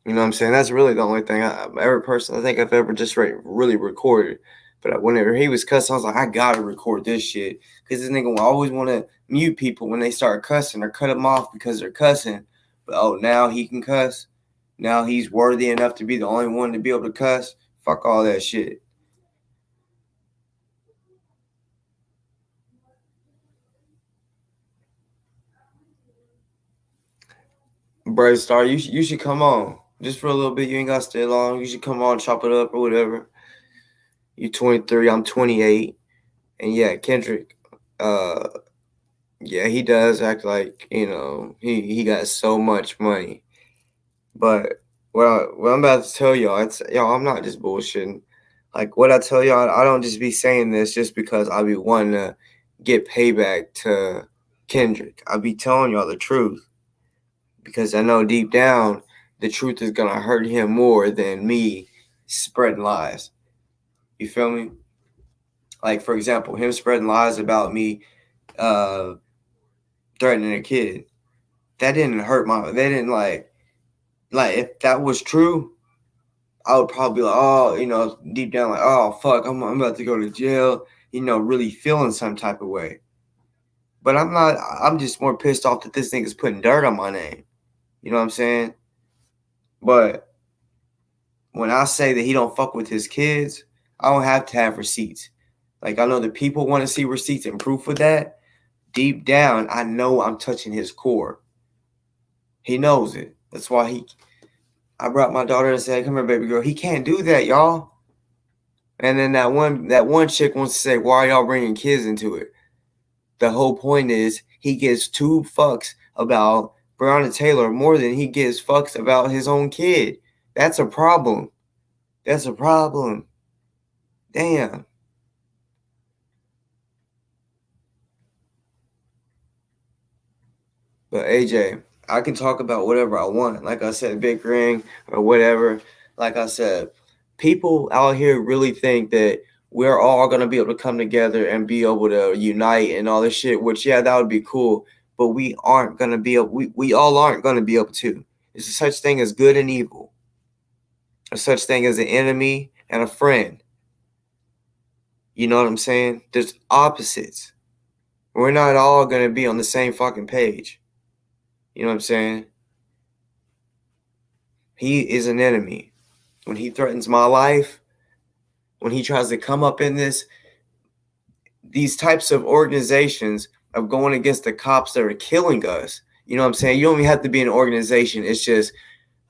You know what I'm saying? That's really the only thing every person I think I've ever just really recorded. But whenever he was cussing, I was like, I gotta record this shit. Because this nigga will always want to mute people when they start cussing or cut them off because they're cussing. But now he can cuss. Now he's worthy enough to be the only one to be able to cuss. Fuck all that shit. Bright Star, you should come on. Just for a little bit. You ain't got to stay long. You should come on, chop it up or whatever. You 23, I'm 28. And yeah, Kendrick, yeah, he does act like, he got so much money. But what I'm about to tell y'all, I'm not just bullshitting. Like what I tell y'all, I don't just be saying this just because I be wanting to get payback to Kendrick. I be telling y'all the truth. Because I know deep down the truth is gonna hurt him more than me spreading lies. You feel me? Like, for example, him spreading lies about me threatening a kid. That didn't hurt they didn't like if that was true, I would probably be like, oh, deep down, like, oh, fuck, I'm about to go to jail, really feeling some type of way. But I'm not, I'm just more pissed off that this thing is putting dirt on my name. You know what I'm saying? But when I say that he don't fuck with his kids, I don't have to have receipts. Like, I know that people want to see receipts and proof of that. Deep down, I know I'm touching his core. He knows it. That's why I brought my daughter and said, come here, baby girl. He can't do that, y'all. And then that one chick wants to say, why are y'all bringing kids into it? The whole point is he gives 2 fucks about Breonna Taylor more than he gives fucks about his own kid. That's a problem. That's a problem. Damn. But AJ, I can talk about whatever I want. Like I said, bickering or whatever. Like I said, people out here really think that we're all going to be able to come together and be able to unite and all this shit, which, yeah, that would be cool. But we aren't going to be able, we all aren't going to be able to. There's such thing as good and evil. There's such thing as an enemy and a friend. You know what I'm saying? There's opposites. We're not all going to be on the same fucking page. You know what I'm saying? He is an enemy. When he threatens my life, when he tries to come up in these types of organizations of going against the cops that are killing us, you know what I'm saying? You don't even have to be an organization. It's just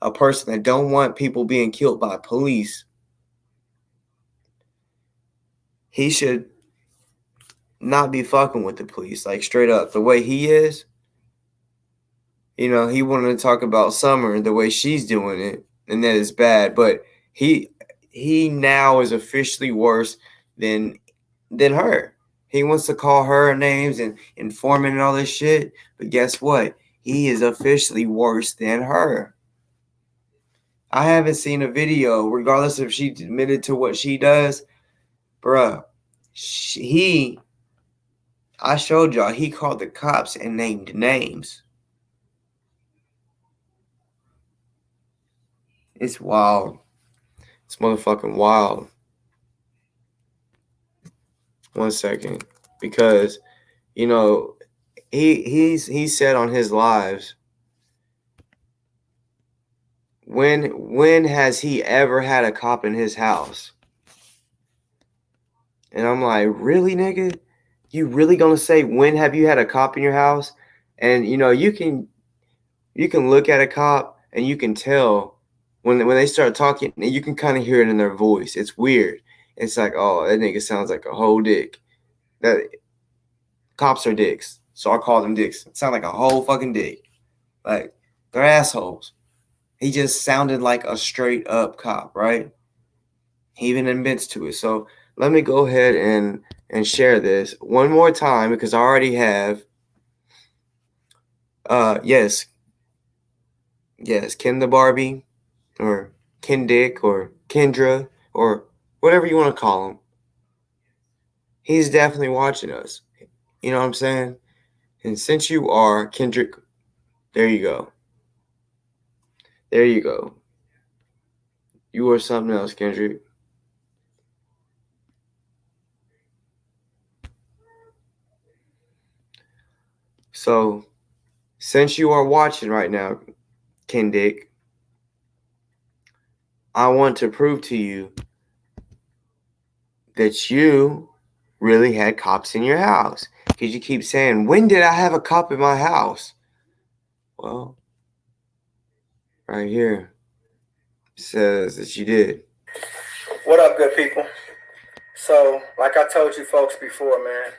a person that don't want people being killed by police. He should not be fucking with the police, like straight up. The way he is, he wanted to talk about Summer, the way she's doing it, and that is bad. But he now is officially worse than her. He wants to call her names and informant and all this shit. But guess what? He is officially worse than her. I haven't seen a video, regardless if she admitted to what she does. Bruh, I showed y'all, he called the cops and named names. It's wild. It's motherfucking wild. 1 second. Because, he said on his lives, when has he ever had a cop in his house? And I'm like, really, nigga? You really gonna say when have you had a cop in your house? And you can look at a cop and you can tell when they start talking, and you can kind of hear it in their voice. It's weird. It's like, oh, that nigga sounds like a whole dick. That cops are dicks, so I call them dicks. It sound like a whole fucking dick. Like, they're assholes. He just sounded like a straight up cop, right? He even admits to it. So let me go ahead and share this one more time, because I already have. Yes, Ken the Barbie, or KenDick, or Kendra, or whatever you want to call him. He's definitely watching us. You know what I'm saying? And since you are Kendrick, there you go. There you go. You are something else, Kendrick. So, since you are watching right now, KenDick, I want to prove to you that you really had cops in your house. Because you keep saying, when did I have a cop in my house? Well, right here says that you did. What up, good people? So, like I told you folks before, man,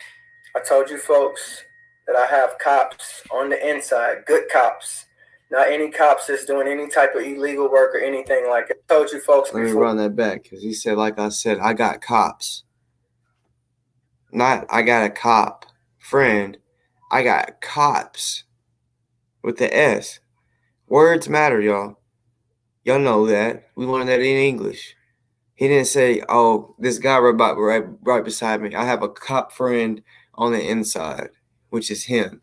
I told you folks that I have cops on the inside, good cops. Not any cops that's doing any type of illegal work or anything like it. I told you folks Let before. me run that back, because he said, like I said, I got cops. Not I got a cop friend. I got cops with the S. Words matter, y'all. Y'all know that. We learned that in English. He didn't say, "Oh, this guy right beside me. I have a cop friend on the inside, which is him."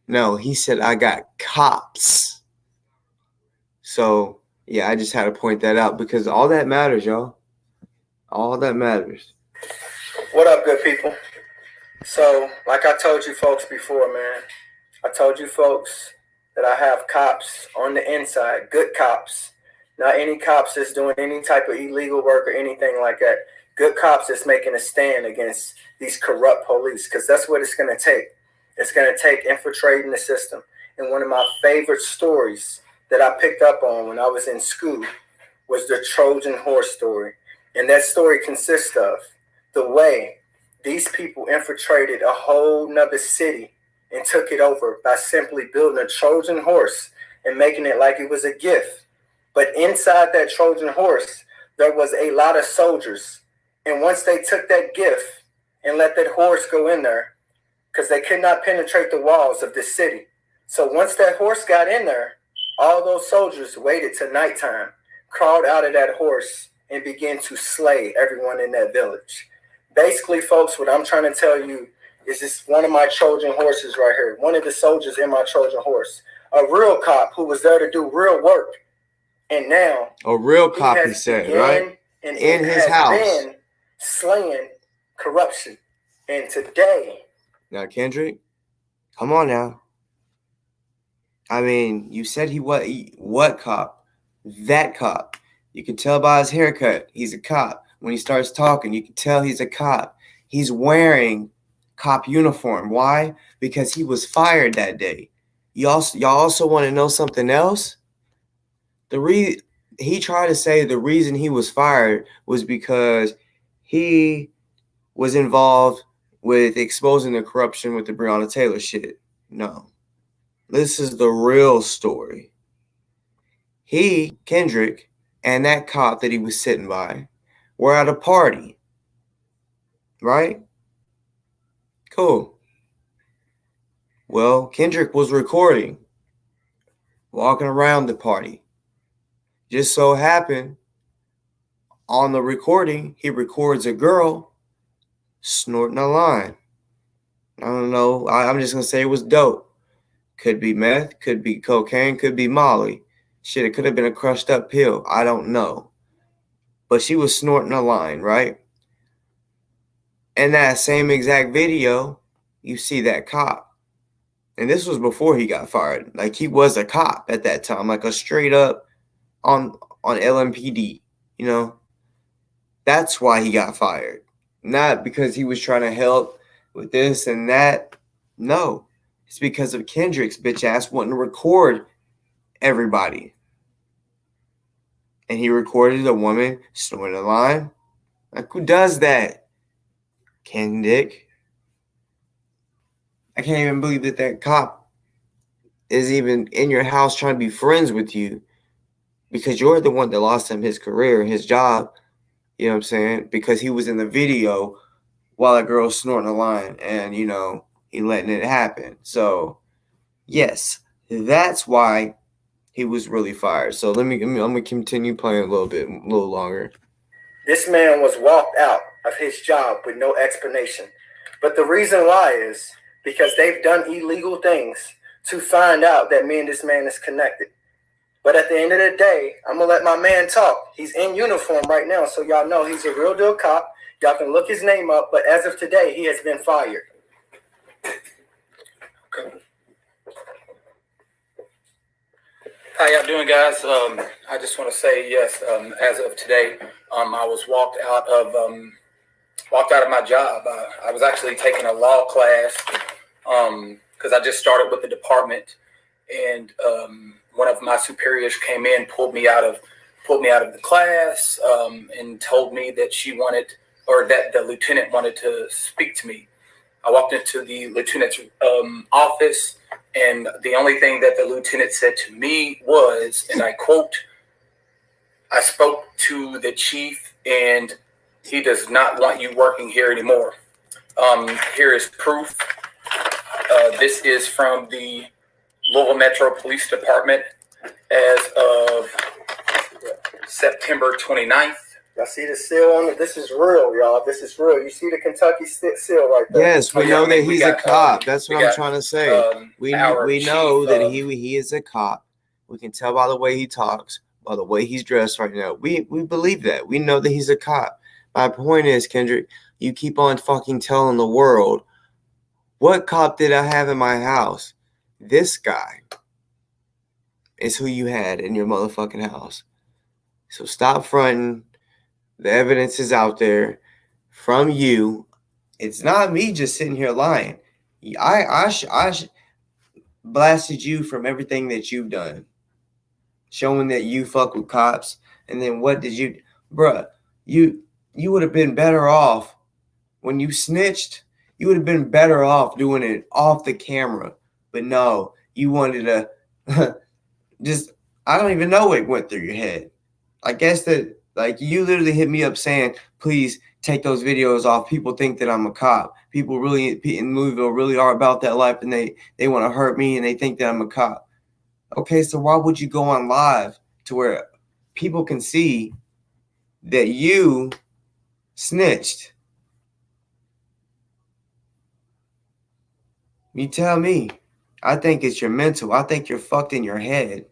No, he said, "I got cops." So yeah, I just had to point that out because all that matters, y'all. All that matters. What up, good people? So, like I told you folks before, man, I told you folks that I have cops on the inside, good cops. Not any cops that's doing any type of illegal work or anything like that. Good cops that's making a stand against these corrupt police, because that's what it's going to take. It's going to take infiltrating the system. And one of my favorite stories that I picked up on when I was in school was the Trojan horse story. And that story consists of the way these people infiltrated a whole nother city and took it over by simply building a Trojan horse and making it like it was a gift. But inside that Trojan horse, there was a lot of soldiers. And once they took that gift and let that horse go in there, because they could not penetrate the walls of the city. So once that horse got in there, all those soldiers waited till nighttime, crawled out of that horse, and began to slay everyone in that village. Basically, folks, what I'm trying to tell you is this one of my Trojan horses right here, one of the soldiers in my Trojan horse, a real cop who was there to do real work. And now a real cop, he said, right? And in his house. Been slaying corruption. And today. Now, Kendrick, come on now. I mean, you said what cop? That cop. You can tell by his haircut, he's a cop. When he starts talking, you can tell he's a cop. He's wearing cop uniform. Why? Because he was fired that day. Y'all also want to know something else? He tried to say the reason he was fired was because he was involved with exposing the corruption with the Breonna Taylor shit. No. This is the real story. He, Kendrick, and that cop that he was sitting by were at a party. Right? Cool. Well, Kendrick was recording, walking around the party. Just so happened, on the recording, he records a girl snorting a line. I don't know. I'm just going to say it was dope. Could be meth, could be cocaine, could be Molly. Shit, it could have been a crushed up pill. I don't know. But she was snorting a line, right? In that same exact video, you see that cop. And this was before he got fired. Like, he was a cop at that time, like a straight up on LMPD, you know? That's why he got fired. Not because he was trying to help with this and that. No. It's because of Kendrick's bitch ass wanting to record everybody. And he recorded a woman snorting a line. Like, who does that? KenDick. I can't even believe that cop is even in your house trying to be friends with you, because you're the one that lost him his career, his job. You know what I'm saying? Because he was in the video while a girl snorting a line, and, you know, he letting it happen. So, yes, that's why he was really fired. So I'm gonna continue playing a little longer. This man was walked out of his job with no explanation. But the reason why is because they've done illegal things to find out that me and this man is connected. But at the end of the day, I'm going to let my man talk. He's in uniform right now, so y'all know he's a real deal cop. Y'all can look his name up, but as of today, he has been fired. Okay. How y'all doing, guys? I just want to say yes. As of today, I was walked out of my job. I was actually taking a law class because I just started with the department, and one of my superiors came in, pulled me out of the class, and told me that that the lieutenant wanted to speak to me. I walked into the lieutenant's office, and the only thing that the lieutenant said to me was, and I quote, "I spoke to the chief, and he does not want you working here anymore." Here is proof. This is from the Louisville Metro Police Department as of September 29th. Y'all see the seal on it? This is real, y'all. This is real. You see the Kentucky seal right there? Yes, we know that he's a cop. That's what I'm trying to say. We know that he is a cop. We can tell by the way he talks, by the way he's dressed right now. We believe that. We know that he's a cop. My point is, Kendrick, you keep on fucking telling the world, what cop did I have in my house? This guy is who you had in your motherfucking house. So stop fronting. The evidence is out there from you. It's not me just sitting here lying. I blasted you from everything that you've done, showing that you fuck with cops. And then what did you, bruh? You would have been better off when you snitched. You would have been better off doing it off the camera. But no, you wanted to just, I don't even know what went through your head. I guess that, like, you literally hit me up saying, please take those videos off. People think that I'm a cop. People really in Louisville really are about that life, and they want to hurt me, and they think that I'm a cop. Okay, so why would you go on live to where people can see that you snitched? You tell me. I think it's your mental. I think you're fucked in your head.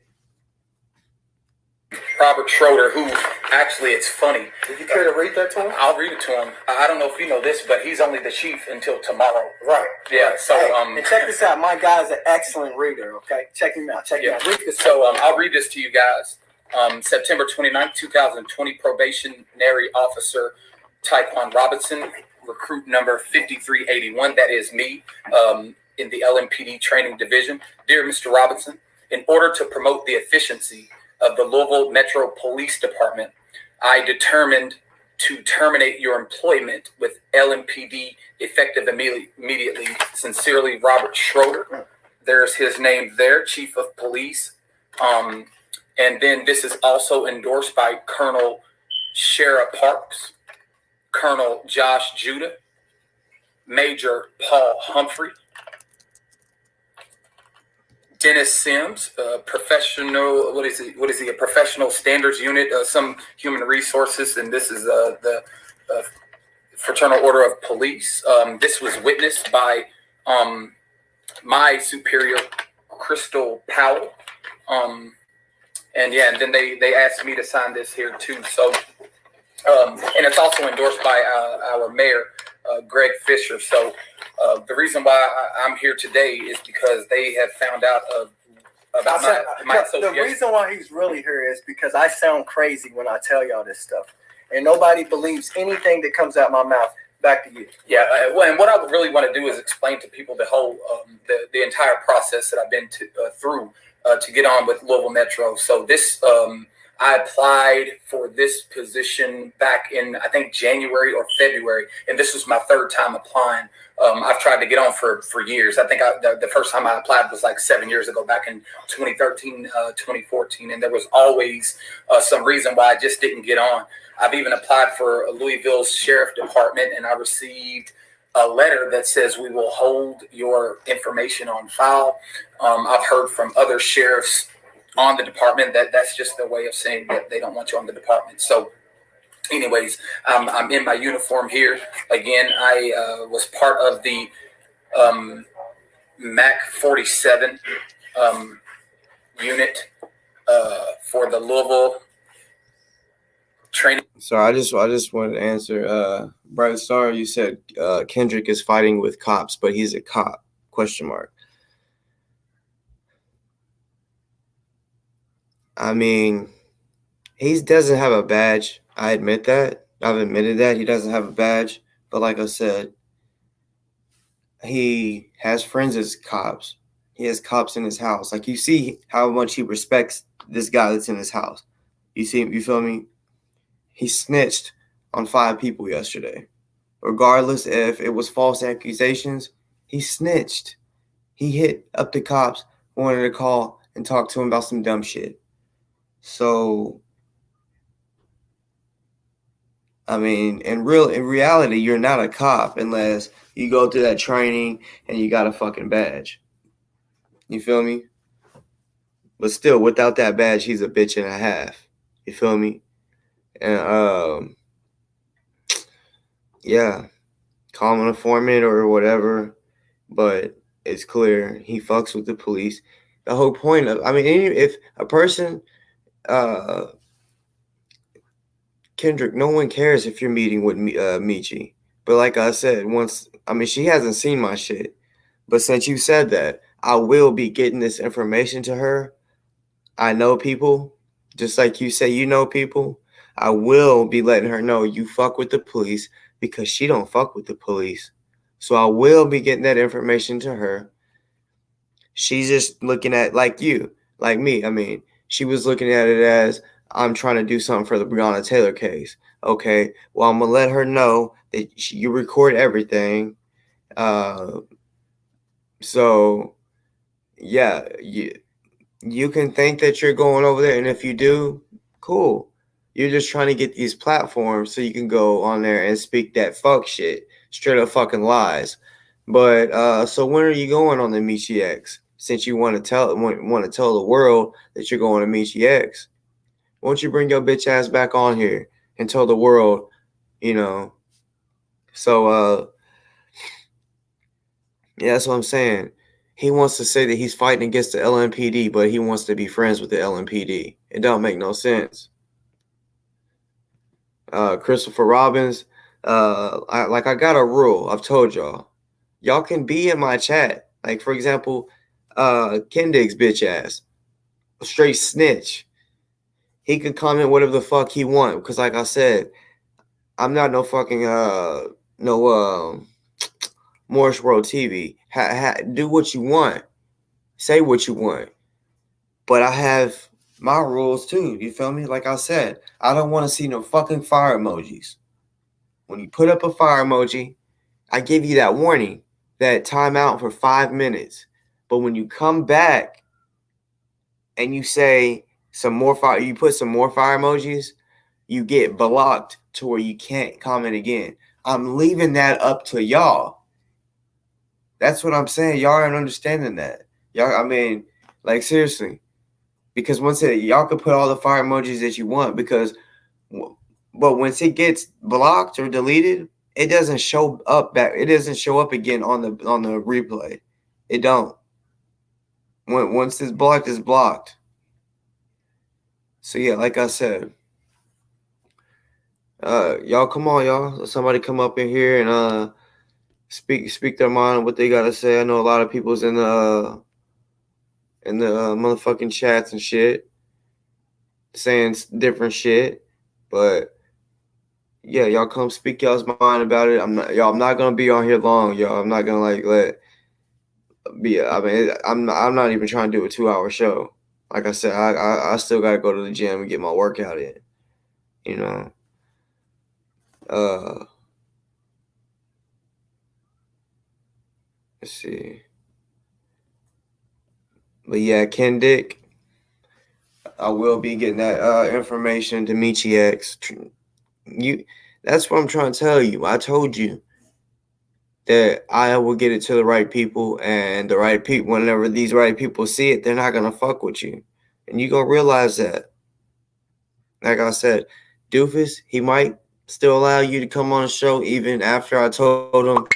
Robert Schroeder, who actually, it's funny. Did you care to read that to him? I'll read it to him. I don't know if you know this, but he's only the chief until tomorrow. Right. Yeah. So, and check this out. My guy's an excellent reader. Okay, check him out. Check him out. Read this. So, I'll read this to you guys. September 29th, 2020, probationary officer Tyquan Robinson, recruit number 5381. That is me. In the LMPD training division. Dear Mr. Robinson, in order to promote the efficiency of the Louisville Metro Police Department, I determined to terminate your employment with LMPD effective immediately. Sincerely, Robert Schroeder. There's his name there, Chief of Police. And then this is also endorsed by Colonel Shara Parks, Colonel Josh Judah, Major Paul Humphrey, Dennis Sims, professional. What is he? A professional standards unit, some human resources, and this is the Fraternal Order of Police. This was witnessed by my superior, Crystal Powell, and then they asked me to sign this here too. So, and it's also endorsed by our mayor, Greg Fisher. So. The reason why I'm here today is because they have found out about my association. The reason why he's really here is because I sound crazy when I tell y'all this stuff. And nobody believes anything that comes out my mouth. Back to you. Yeah, and what I really want to do is explain to people the whole, the entire process that I've been through to get on with Louisville Metro. So this, I applied for this position back in, I think, January or February, and this was my third time applying. I've tried to get on for years. I think the first time I applied was like 7 years ago, back in 2013, 2014, and there was always some reason why I just didn't get on. I've even applied for Louisville's Sheriff Department, and I received a letter that says we will hold your information on file. I've heard from other sheriffs on the department that's just their way of saying that they don't want you on the department. So anyways, I'm in my uniform here. Again, I was part of the MAC 47 unit for the Louisville training. So I just wanted to answer. Bright Star, you said Kendrick is fighting with cops, but he's a cop? ? I mean, he doesn't have a badge. I admit that. I've admitted that he doesn't have a badge. But like I said, he has friends as cops. He has cops in his house. Like, you see how much he respects this guy that's in his house. You feel me? He snitched on 5 people yesterday. Regardless if it was false accusations, he snitched. He hit up the cops, wanted to call and talk to him about some dumb shit. So, I mean, in reality, you're not a cop unless you go through that training and you got a fucking badge. You feel me? But still, without that badge, he's a bitch and a half. You feel me? And yeah, call him an informant or whatever, but it's clear he fucks with the police. The whole point of, I mean, if a person, Kendrick, no one cares if you're meeting with Michi. But like I said, she hasn't seen my shit. But since you said that, I will be getting this information to her. I know people, just like you say you know people. I will be letting her know you fuck with the police because she don't fuck with the police. So I will be getting that information to her. She's just looking at, like you, like me. I mean, she was looking at it as, I'm trying to do something for the Breonna Taylor case. Okay, well, I'm going to let her know that you record everything. So, yeah, you can think that you're going over there, and if you do, cool. You're just trying to get these platforms so you can go on there and speak that fuck shit, straight up fucking lies. But so when are you going on the Michi X? Since you want to tell the world that you're going to Michi X, won't you bring your bitch ass back on here and tell the world, you know? So yeah, that's what I'm saying. He wants to say that he's fighting against the LMPD, but he wants to be friends with the LMPD. It don't make no sense. Christopher Robbins, I got a rule. I've told y'all. Y'all can be in my chat. Like, for example, KenDick's bitch ass. A straight snitch. He can comment whatever the fuck he want. Because like I said, I'm not no fucking Morris World TV. Do what you want. Say what you want. But I have my rules too. You feel me? Like I said, I don't want to see no fucking fire emojis. When you put up a fire emoji, I give you that warning, that timeout for 5 minutes. But when you come back and you say some more fire, you put some more fire emojis, you get blocked to where you can't comment again. I'm leaving that up to y'all. That's what I'm saying. Y'all aren't understanding that. Y'all, I mean, like seriously. Because y'all can put all the fire emojis that you want, but once it gets blocked or deleted, it doesn't show up back. It doesn't show up again on the replay. It don't. Once it's blocked, it's blocked. So yeah, like I said, y'all come on, y'all. Let somebody come up in here and speak their mind, what they gotta say. I know a lot of people's in the motherfucking chats and shit, saying different shit, but yeah, y'all come speak y'all's mind about it. I'm not gonna be on here long, y'all. I'm not gonna I'm not even trying to do a 2-hour show. Like I said, I still gotta go to the gym and get my workout in. You know. Let's see. But yeah, KenDick, I will be getting that information to Michi X. That's what I'm trying to tell you. I told you that I will get it to the right people, and the right people, whenever these right people see it, they're not gonna fuck with you. And you gonna realize that. Like I said, Doofus, he might still allow you to come on the show even after I told him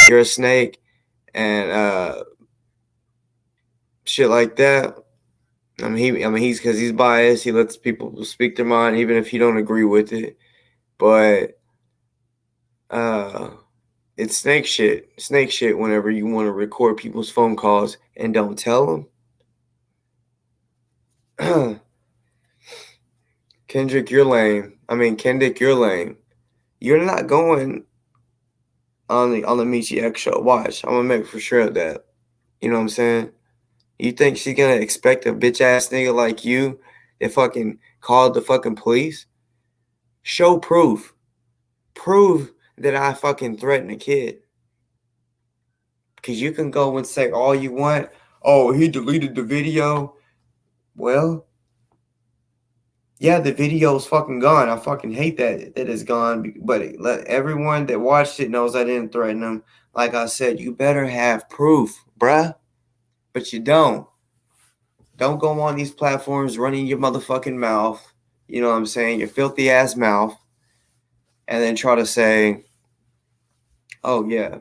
you're a snake and shit like that. He's because he's biased. He lets people speak their mind even if you don't agree with it. But it's snake shit. Snake shit whenever you want to record people's phone calls and don't tell them. KenDick, you're lame. KenDick, you're lame. You're not going on the Michi X show. Watch. I'm gonna make for sure of that. You know what I'm saying? You think she's gonna expect a bitch ass nigga like you that fucking called the fucking police? Show proof. Prove that I fucking threatened a kid. Because you can go and say all you want. Oh, he deleted the video. Well, yeah, the video's fucking gone. I fucking hate that it's gone. But let everyone that watched it knows I didn't threaten them. Like I said, you better have proof, bruh. But you don't. Don't go on these platforms running your motherfucking mouth. you know what I'm saying, your filthy ass mouth, and then try to say, oh yeah,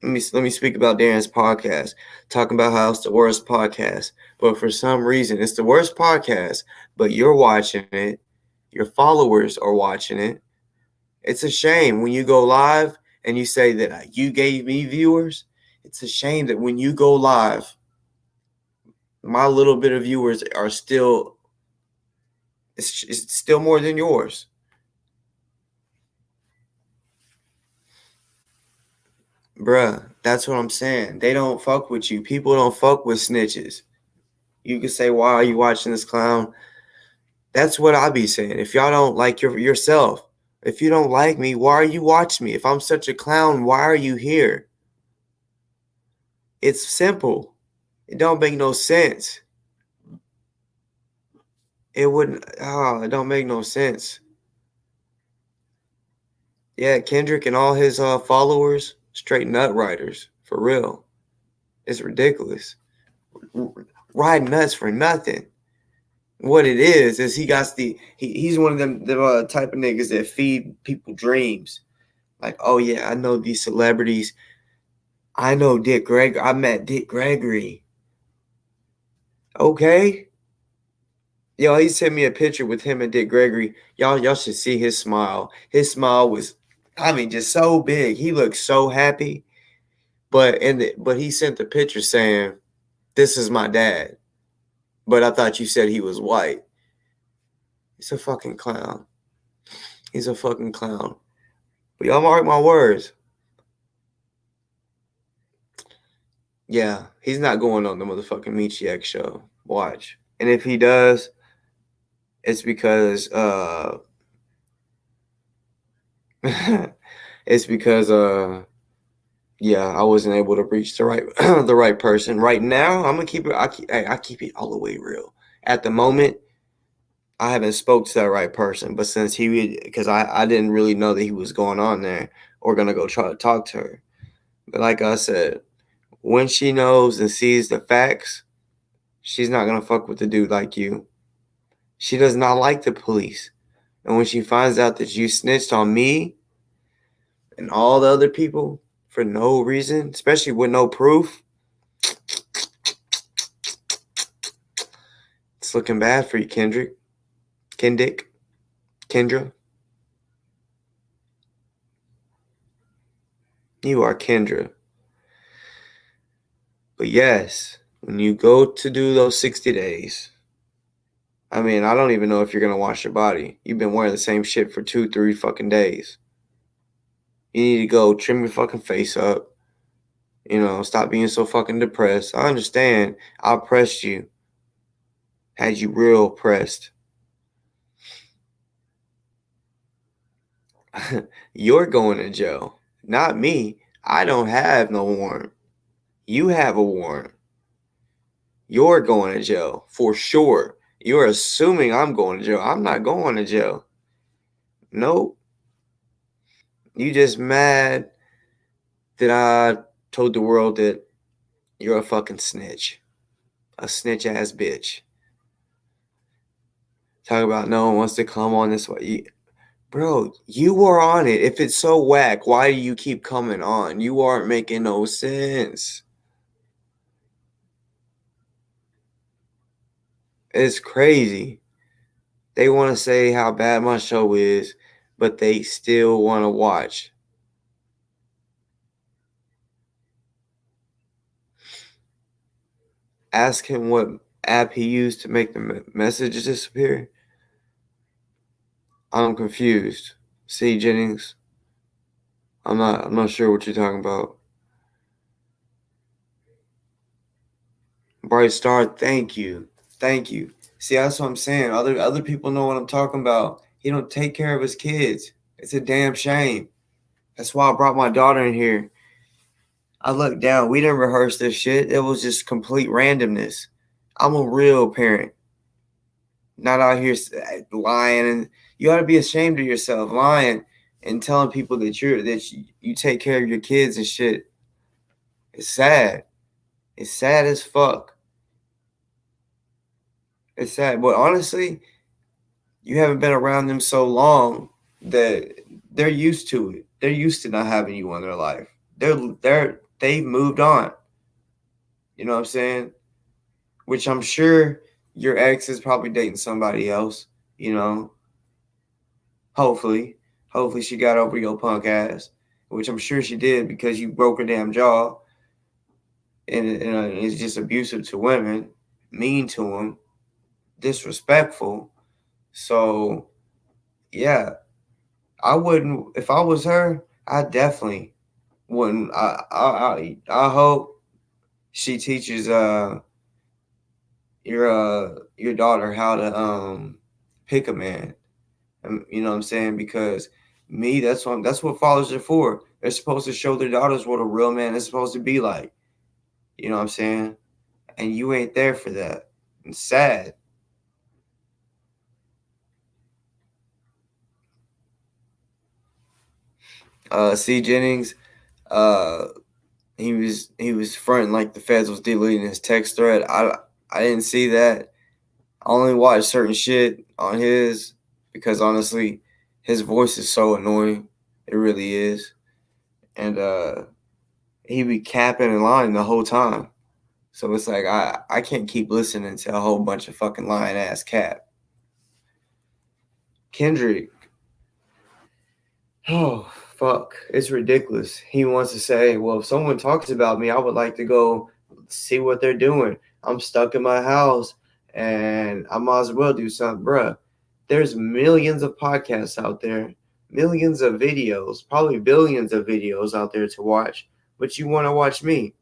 let me speak about Darren's podcast, talking about how it's the worst podcast. But for some reason, it's the worst podcast, but you're watching it. Your followers are watching it. It's a shame when you go live and you say that you gave me viewers. It's a shame that when you go live, my little bit of viewers are still, it's still more than yours. Bruh, that's what I'm saying. They don't fuck with you. People don't fuck with snitches. You can say, why are you watching this clown? That's what I be saying. If y'all don't like yourself, if you don't like me, why are you watching me? If I'm such a clown, why are you here? It's simple. It don't make no sense. It don't make no sense. Yeah, Kendrick and all his followers, straight nut riders, for real. It's ridiculous. Riding nuts for nothing. What it is he's one of them type of niggas that feed people dreams. Like, oh yeah, I know these celebrities. I know Dick Gregory. I met Dick Gregory. Okay. Yo, he sent me a picture with him and Dick Gregory. Y'all should see his smile. His smile was, I mean, just so big. He looked so happy. But he sent the picture saying, "This is my dad." But I thought you said he was white. He's a fucking clown. He's a fucking clown. But y'all mark my words. Yeah, he's not going on the motherfucking Michi X show. Watch. And if he does, it's because yeah, I wasn't able to reach the right the right person. Right now, I'm gonna keep it. I keep it all the way real. At the moment, I haven't spoke to that right person. But since because I didn't really know that he was going on there or gonna go try to talk to her. But like I said, when she knows and sees the facts, she's not gonna fuck with the dude like you. She does not like the police. And when she finds out that you snitched on me and all the other people for no reason, especially with no proof, it's looking bad for you, KenDick, Kendra. You are Kendra. But yes, when you go to do those 60 days, I mean, I don't even know if you're going to wash your body. You've been wearing the same shit for 2-3 fucking days. You need to go trim your fucking face up. You know, stop being so fucking depressed. I understand. I pressed you. Had you real pressed. You're going to jail. Not me. I don't have no warrant. You have a warrant. You're going to jail for sure. You're assuming I'm going to jail. I'm not going to jail. Nope. You just mad that I told the world that you're a fucking snitch. A snitch ass bitch. Talk about no one wants to come on this way. Bro, you were on it. If it's so whack, why do you keep coming on? You aren't making no sense. It's crazy. They want to say how bad my show is, but they still want to watch. Ask him what app he used to make the messages disappear. I'm confused. See, Jennings, I'm not sure what you're talking about. Bright Star, thank you. See, that's what I'm saying. Other people know what I'm talking about. He don't take care of his kids. It's a damn shame. That's why I brought my daughter in here. I looked down. We didn't rehearse this shit. It was just complete randomness. I'm a real parent. Not out here lying, and you ought to be ashamed of yourself, lying and telling people that you take care of your kids and shit. It's sad. It's sad as fuck. It's sad, but honestly, You haven't been around them so long that they're used to it. They're used to not having you in their life. They've moved on. You know what I'm saying? Which I'm sure your ex is probably dating somebody else, you know. Hopefully. Hopefully she got over your punk ass, which I'm sure she did because you broke her damn jaw. And it's just abusive to women, mean to them, disrespectful. So, yeah, I wouldn't, if I was her, I definitely wouldn't. I hope she teaches your daughter how to pick a man. You know what I'm saying? Because that's what fathers are for. They're supposed to show their daughters what a real man is supposed to be like. You know what I'm saying? And you ain't there for that. It's sad. C. Jennings, uh, he was fronting like the feds was deleting his text thread. I didn't see that. I only watched certain shit on his because honestly, his voice is so annoying. It really is. And he be capping and lying the whole time. So it's like I can't keep listening to a whole bunch of fucking lying ass cap. Kendrick. Oh, fuck. It's ridiculous. He wants to say, well, if someone talks about me, I would like to go see what they're doing. I'm stuck in my house and I might as well do something. Bruh, there's millions of podcasts out there, millions of videos, probably billions of videos out there to watch, but you want to watch me.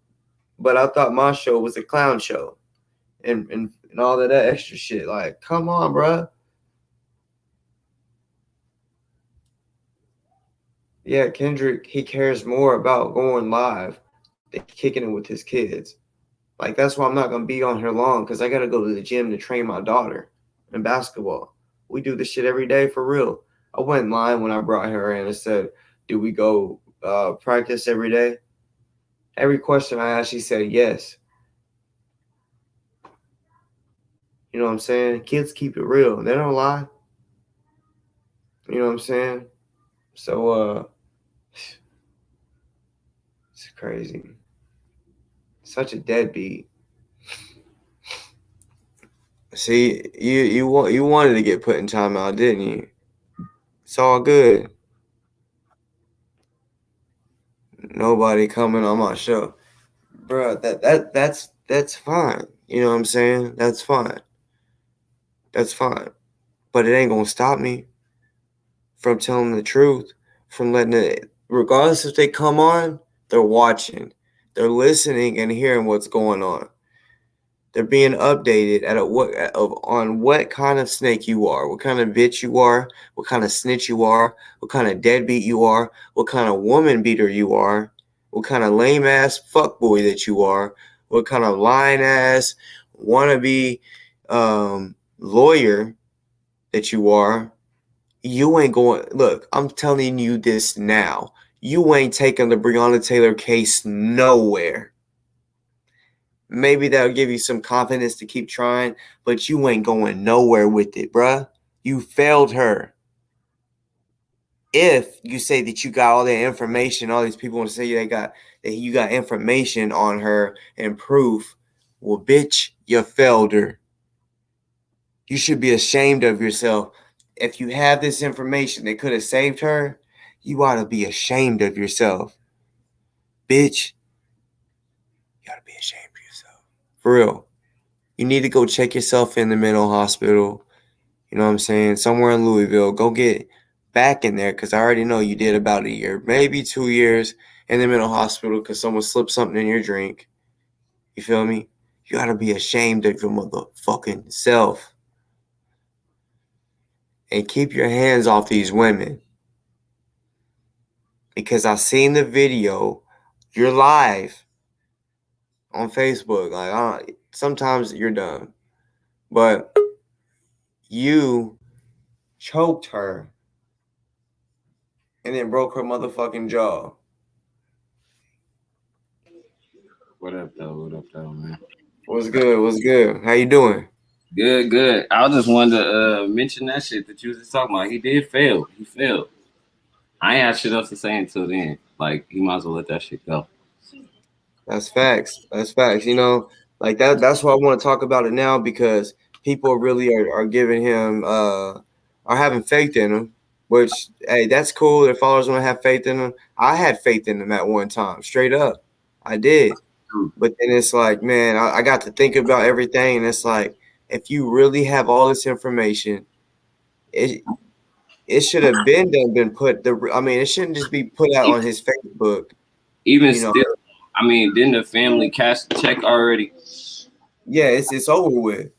But I thought my show was a clown show and all of that extra shit. Like, come on, bruh. Yeah, Kendrick, he cares more about going live than kicking it with his kids. Like, that's why I'm not going to be on here long because I got to go to the gym to train my daughter in basketball. We do this shit every day for real. I went live when I brought her in and said, do we go practice every day? Every question I asked, she said yes. You know what I'm saying? Kids keep it real. They don't lie. You know what I'm saying? So, it's crazy. Such a deadbeat. See, you wanted to get put in timeout, didn't you? It's all good. Nobody coming on my show, bro. That's fine. You know what I'm saying? That's fine. That's fine. But it ain't gonna stop me from telling the truth, from letting it. Regardless if they come on, they're watching, they're listening and hearing what's going on. They're being updated on what kind of snake you are, what kind of bitch you are, what kind of snitch you are, what kind of deadbeat you are, what kind of woman beater you are, what kind of lame ass fuckboy that you are, what kind of lying ass wannabe lawyer that you are. You ain't going. Look, I'm telling you this now. You ain't taking the Breonna Taylor case nowhere. Maybe that'll give you some confidence to keep trying, but you ain't going nowhere with it, bruh. You failed her. If you say that you got all that information, all these people want to say that you got information on her and proof, well, bitch, you failed her. You should be ashamed of yourself. If you have this information that could have saved her, you ought to be ashamed of yourself. Bitch, you ought to be ashamed of yourself. For real. You need to go check yourself in the mental hospital. You know what I'm saying? Somewhere in Louisville. Go get back in there because I already know you did about a year, maybe 2 years in the mental hospital because someone slipped something in your drink. You feel me? You got to be ashamed of your motherfucking self. And keep your hands off these women. Because I seen the video. You're live on Facebook. Like, sometimes you're done. But you choked her and then broke her motherfucking jaw. What up, though? What up, though, man? What's good? What's good? How you doing? Good. I just wanted to mention that shit that you was just talking about. He did fail. He failed. I ain't had shit else to say until then. Like, he might as well let that shit go. That's facts. That's facts. You know, like that. That's why I want to talk about it now because people really are giving him are having faith in him. Which hey, that's cool. Their followers want to have faith in him. I had faith in him at one time, straight up. I did. But then it's like, man, I got to think about everything, and it's like, if you really have all this information, it should have been put. I mean, it shouldn't just be put out on his Facebook. Even You know, still, I mean, didn't the family cash the check already? yeah, it's over with.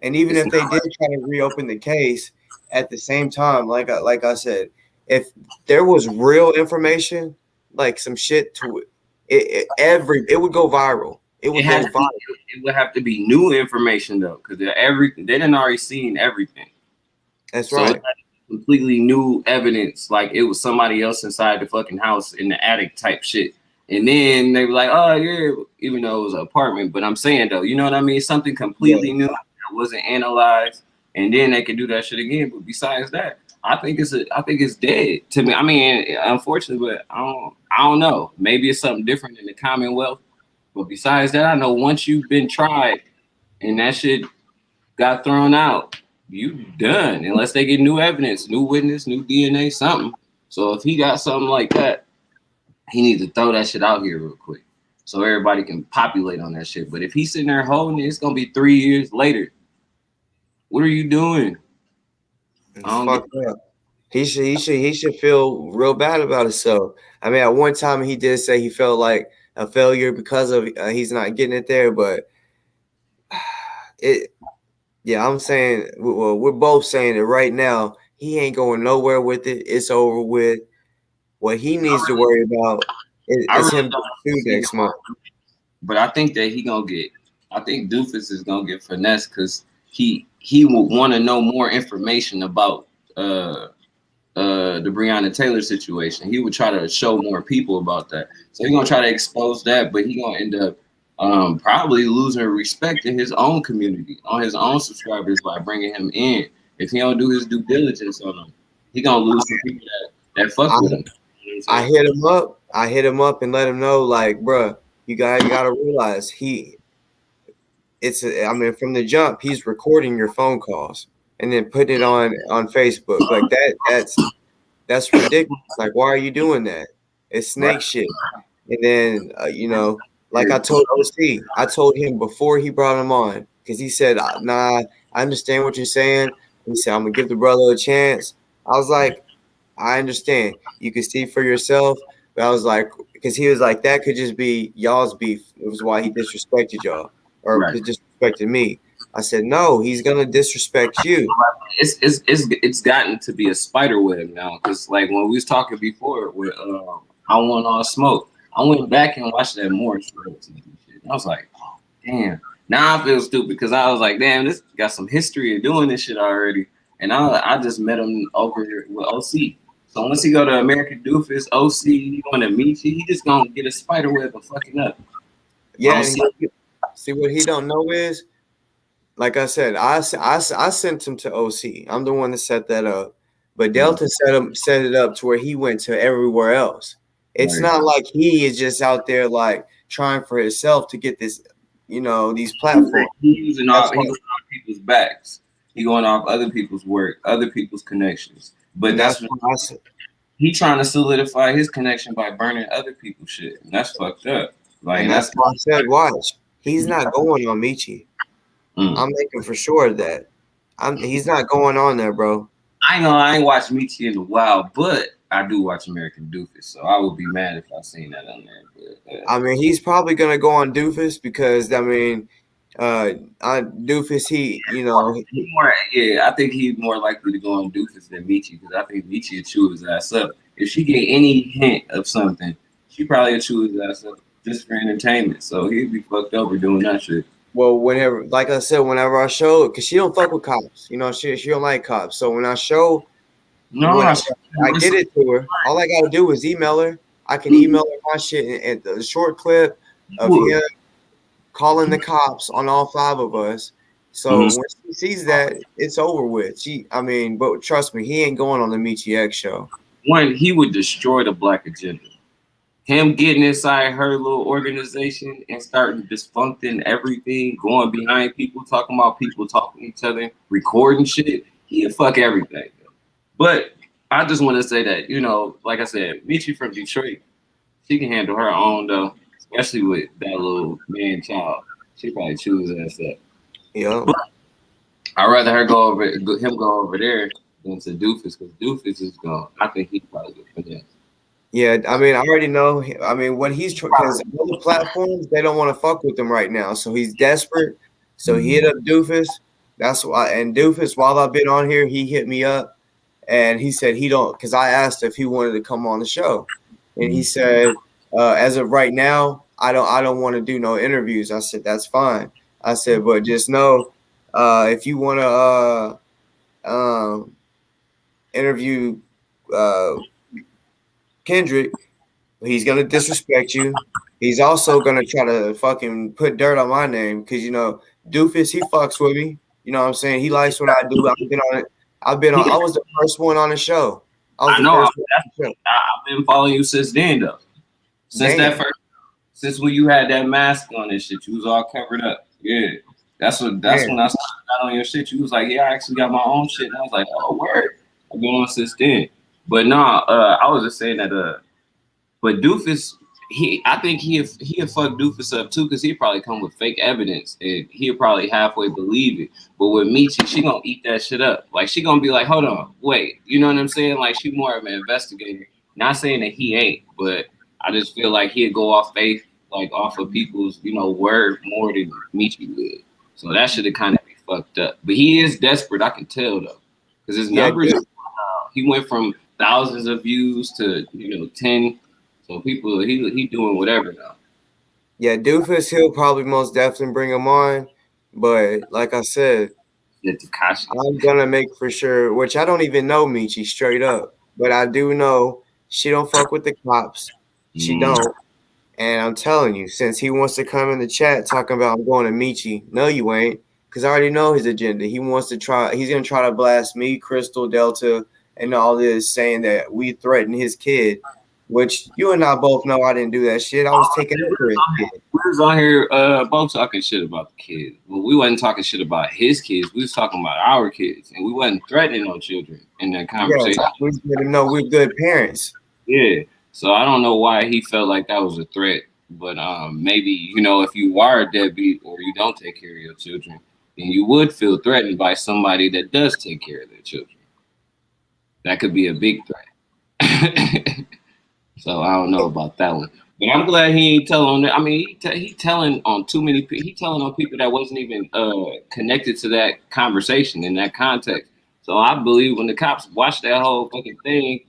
And even if they did try to reopen the case, at the same time, like I said, if there was real information, like some shit to it would go viral. It would go viral. It would have to be new information though, because they didn't already seen everything. That's So right. Completely new evidence, like it was somebody else inside the fucking house in the attic type shit. And then they were like, oh yeah, even though it was an apartment. But I'm saying though, you know what I mean? Something completely new that wasn't analyzed, and then they could do that shit again. But besides that, I think it's dead to me. I mean, unfortunately, but I don't know. Maybe it's something different in the Commonwealth. But besides that, I know once you've been tried and that shit got thrown out, you done unless they get new evidence, new witness, new DNA, something. So if he got something like that, he needs to throw that shit out here real quick so everybody can populate on that shit. But if he's sitting there holding it, it's gonna be 3 years later. What are you doing? He should feel real bad about himself. I mean, at one time he did say he felt like a failure because of he's not getting it there, but yeah, I'm saying, well, we're both saying it right now. He ain't going nowhere with it. It's over with. What he needs to worry about is him getting sued next month. But I think that I think Doofus is gonna get finesse because he will want to know more information about the Breonna Taylor situation. He would try to show more people about that. So he's gonna try to expose that, but he's gonna end up probably losing respect in his own community, on his own subscribers by bringing him in. If he don't do his due diligence on them, he gonna lose some people that fuck with him. I hit him up and let him know, like, bruh, you gotta realize I mean, from the jump, he's recording your phone calls and then putting it on Facebook. Like that's ridiculous. Like, why are you doing that? It's snake shit. And then you know, like I told OC, I told him before he brought him on, because he said, nah, I understand what you're saying. He said, I'm gonna give the brother a chance. I was like, I understand. You can see for yourself. But I was like, because he was like, that could just be y'all's beef. It was why he disrespected y'all or disrespected me. I said, no, he's gonna disrespect you. It's gotten to be a spider web now. Because like when we was talking before with I Want All Smoke, I went back and watched that more. I was like, oh, damn. Now I feel stupid because I was like, damn, this got some history of doing this shit already. And I just met him over here with OC. So once he go to American Doofus, OC, he going to meet you, he just gonna get a spider web of fucking up. Yeah, see what he don't know is, like I said, I sent him to OC. I'm the one that set that up. But Delta set it up to where he went to everywhere else. It's not like he is just out there like trying for himself to get this, you know, these platforms. He's using off people's backs. He going off other people's work, other people's connections. But that's what he trying to solidify his connection by burning other people's shit. And that's fucked up. Like, and that's why I said, watch. He's not going on Michi. I'm making for sure of that. He's not going on there, bro. I ain't watched Michi in a while, but I do watch American Doofus, so I would be mad if I seen that on there. But, I mean, he's probably gonna go on Doofus because I mean, Doofus, I think he's more likely to go on Doofus than Michi because I think Michi would chew his ass up. If she get any hint of something, she probably would chew his ass up just for entertainment. So he'd be fucked over doing that shit. Well, whenever, like I said, whenever I show, because she don't fuck with cops, you know, she don't like cops. So when I show, I get it to her. All I gotta do is email her. I can email her my shit and the short clip of him calling the cops on all 5 of us, So when she sees that, it's over with. But trust me, he ain't going on the Michi X show. One, he would destroy the black agenda. Him getting inside her little organization and starting dysfuncting everything, going behind people, talking about people, talking to each other, recording shit, he'd fuck everything. But I just want to say that, you know, like I said, Michi from Detroit, she can handle her own though, especially with that little man child. She probably chew his ass up. Yeah. I'd rather him go over there than to Doofus, because Doofus is gone. I think he probably get finesse. Yeah, I mean, I already know. I mean, what he's because other platforms they don't want to fuck with him right now, so he's desperate. So he hit up Doofus. That's why. And Doofus, while I've been on here, he hit me up, and he said he don't. Because I asked if he wanted to come on the show, and he said, as of right now, I don't want to do no interviews. I said that's fine. I said, but just know, if you want to interview Kendrick, he's gonna disrespect you. He's also gonna try to fucking put dirt on my name because you know Doofus, he fucks with me. You know what I'm saying? He likes what I do. I've been on it. I was the first one on the show. I've been following you since then though. Since when you had that mask on and shit, you was all covered up. Yeah. That's when I started on your shit. You was like, yeah, I actually got my own shit. And I was like, oh, word. I've been on since then. But nah, I was just saying that but Doofus, I think he'll fuck Doofus up too, because he'd probably come with fake evidence and he'll probably halfway believe it. But with Michi, she gonna eat that shit up. Like she gonna be like, hold on, wait, you know what I'm saying? Like she more of an investigator. Not saying that he ain't, but I just feel like he'd go off faith, like off of people's, you know, word more than Michi would. So that should have kind of be fucked up. But he is desperate, I can tell though, because his numbers. He went from thousands of views to 10. So people, he doing whatever now. Yeah, Doofus, he'll probably most definitely bring him on, but like I said, I'm gonna make for sure. Which I don't even know Michi straight up, but I do know she don't fuck with the cops. She don't. And I'm telling you, since he wants to come in the chat talking about I'm going to Michi, no, you ain't, because I already know his agenda. He wants to try. He's gonna try to blast me, Crystal, Delta, and all this, saying that we threatened his kid, which you and I both know I didn't do that shit. I was taking it for his kid. We was on here both talking shit about the kids. Well, we wasn't talking shit about his kids. We was talking about our kids, and we wasn't threatening no children in that conversation. Yeah, we let him know we're good parents. Yeah. So I don't know why he felt like that was a threat, but maybe, if you are a deadbeat or you don't take care of your children, then you would feel threatened by somebody that does take care of their children. That could be a big threat. So I don't know about that one. But I'm glad he ain't telling on that. I mean, he telling on too many people. He telling on people that wasn't even connected to that conversation in that context. So I believe when the cops watch that whole fucking thing,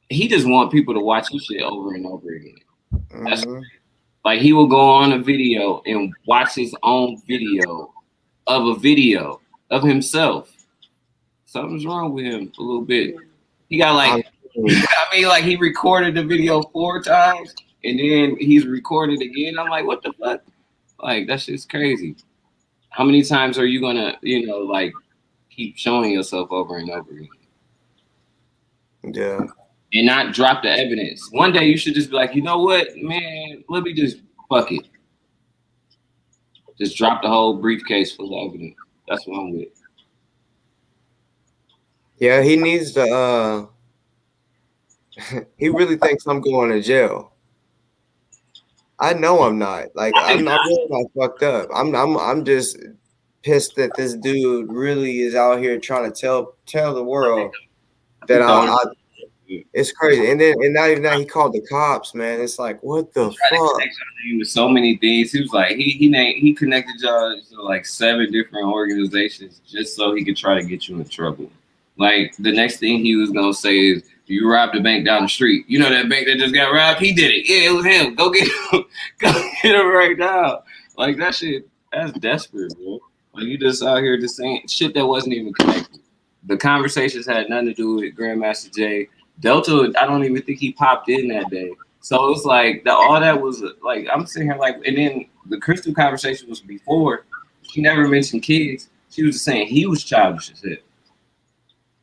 he just want people to watch his shit over and over again. That's like he will go on a video and watch his own video of himself. Something's wrong with him a little bit. He got like, like he recorded the video 4 times and then he's recorded again. I'm like, what the fuck? Like, that shit's crazy. How many times are you gonna, keep showing yourself over and over again? Yeah. And not drop the evidence. One day you should just be like, you know what, man, let me just fuck it. Just drop the whole briefcase full of evidence. That's what I'm with. Yeah, he needs to he really thinks I'm going to jail. I know I'm not. Like I'm really not fucked up. I'm just pissed that this dude really is out here trying to tell the world that it's crazy. And not even that, he called the cops, man. It's like, what the fuck? With so many things. He was like, he connected y'all to like 7 different organizations just so he could try to get you in trouble. Like the next thing he was gonna say is, you robbed a bank down the street. You know that bank that just got robbed? He did it. Yeah, it was him. Go get him. Go get him right now. Like that shit, that's desperate, bro. Like you just out here just saying shit that wasn't even connected. The conversations had nothing to do with Grandmaster Jay. Delta, I don't even think he popped in that day. So it's like all that was like, I'm sitting here like, and then the Crystal conversation was before. She never mentioned kids. She was just saying he was childish as hell.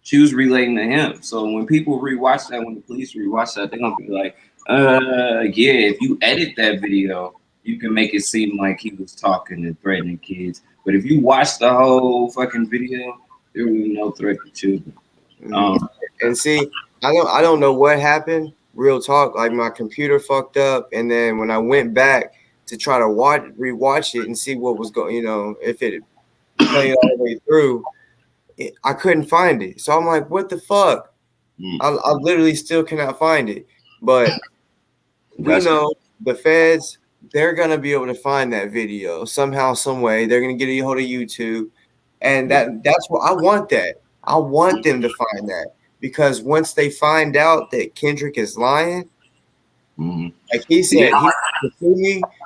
She was relating to him. So when people rewatch that, when the police rewatch that, they're gonna be like, yeah, if you edit that video, you can make it seem like he was talking and threatening kids. But if you watch the whole fucking video, there will be no threat to children. And see, I don't know what happened. Real talk, like my computer fucked up, and then when I went back to try to rewatch it and see what was going, if it played all the way through, I couldn't find it. So I'm like, what the fuck? I literally still cannot find it. But we know the feds, they're gonna be able to find that video somehow, some way. They're gonna get a hold of YouTube, and that's what I want. That I want them to find that, because once they find out that Kendrick is lying, like he said,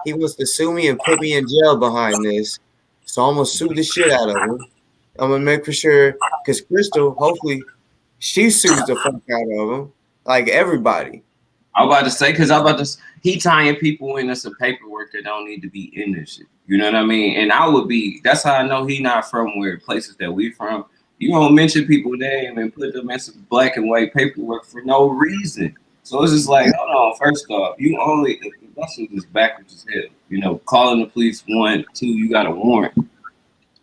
he wants to sue me and put me in jail behind this. So I'm gonna sue the shit out of him. I'm gonna make for sure, because Crystal, hopefully, she sues the fuck out of him, like everybody. I'm about to say, because he tying people into some paperwork that don't need to be in this shit. You know what I mean? And that's how I know he not from where places that we from. You don't mention people's name and put them in some black and white paperwork for no reason. So it's just like, hold on, first off, that shit is backwards as hell. Calling the police, 1, 2, you got a warrant.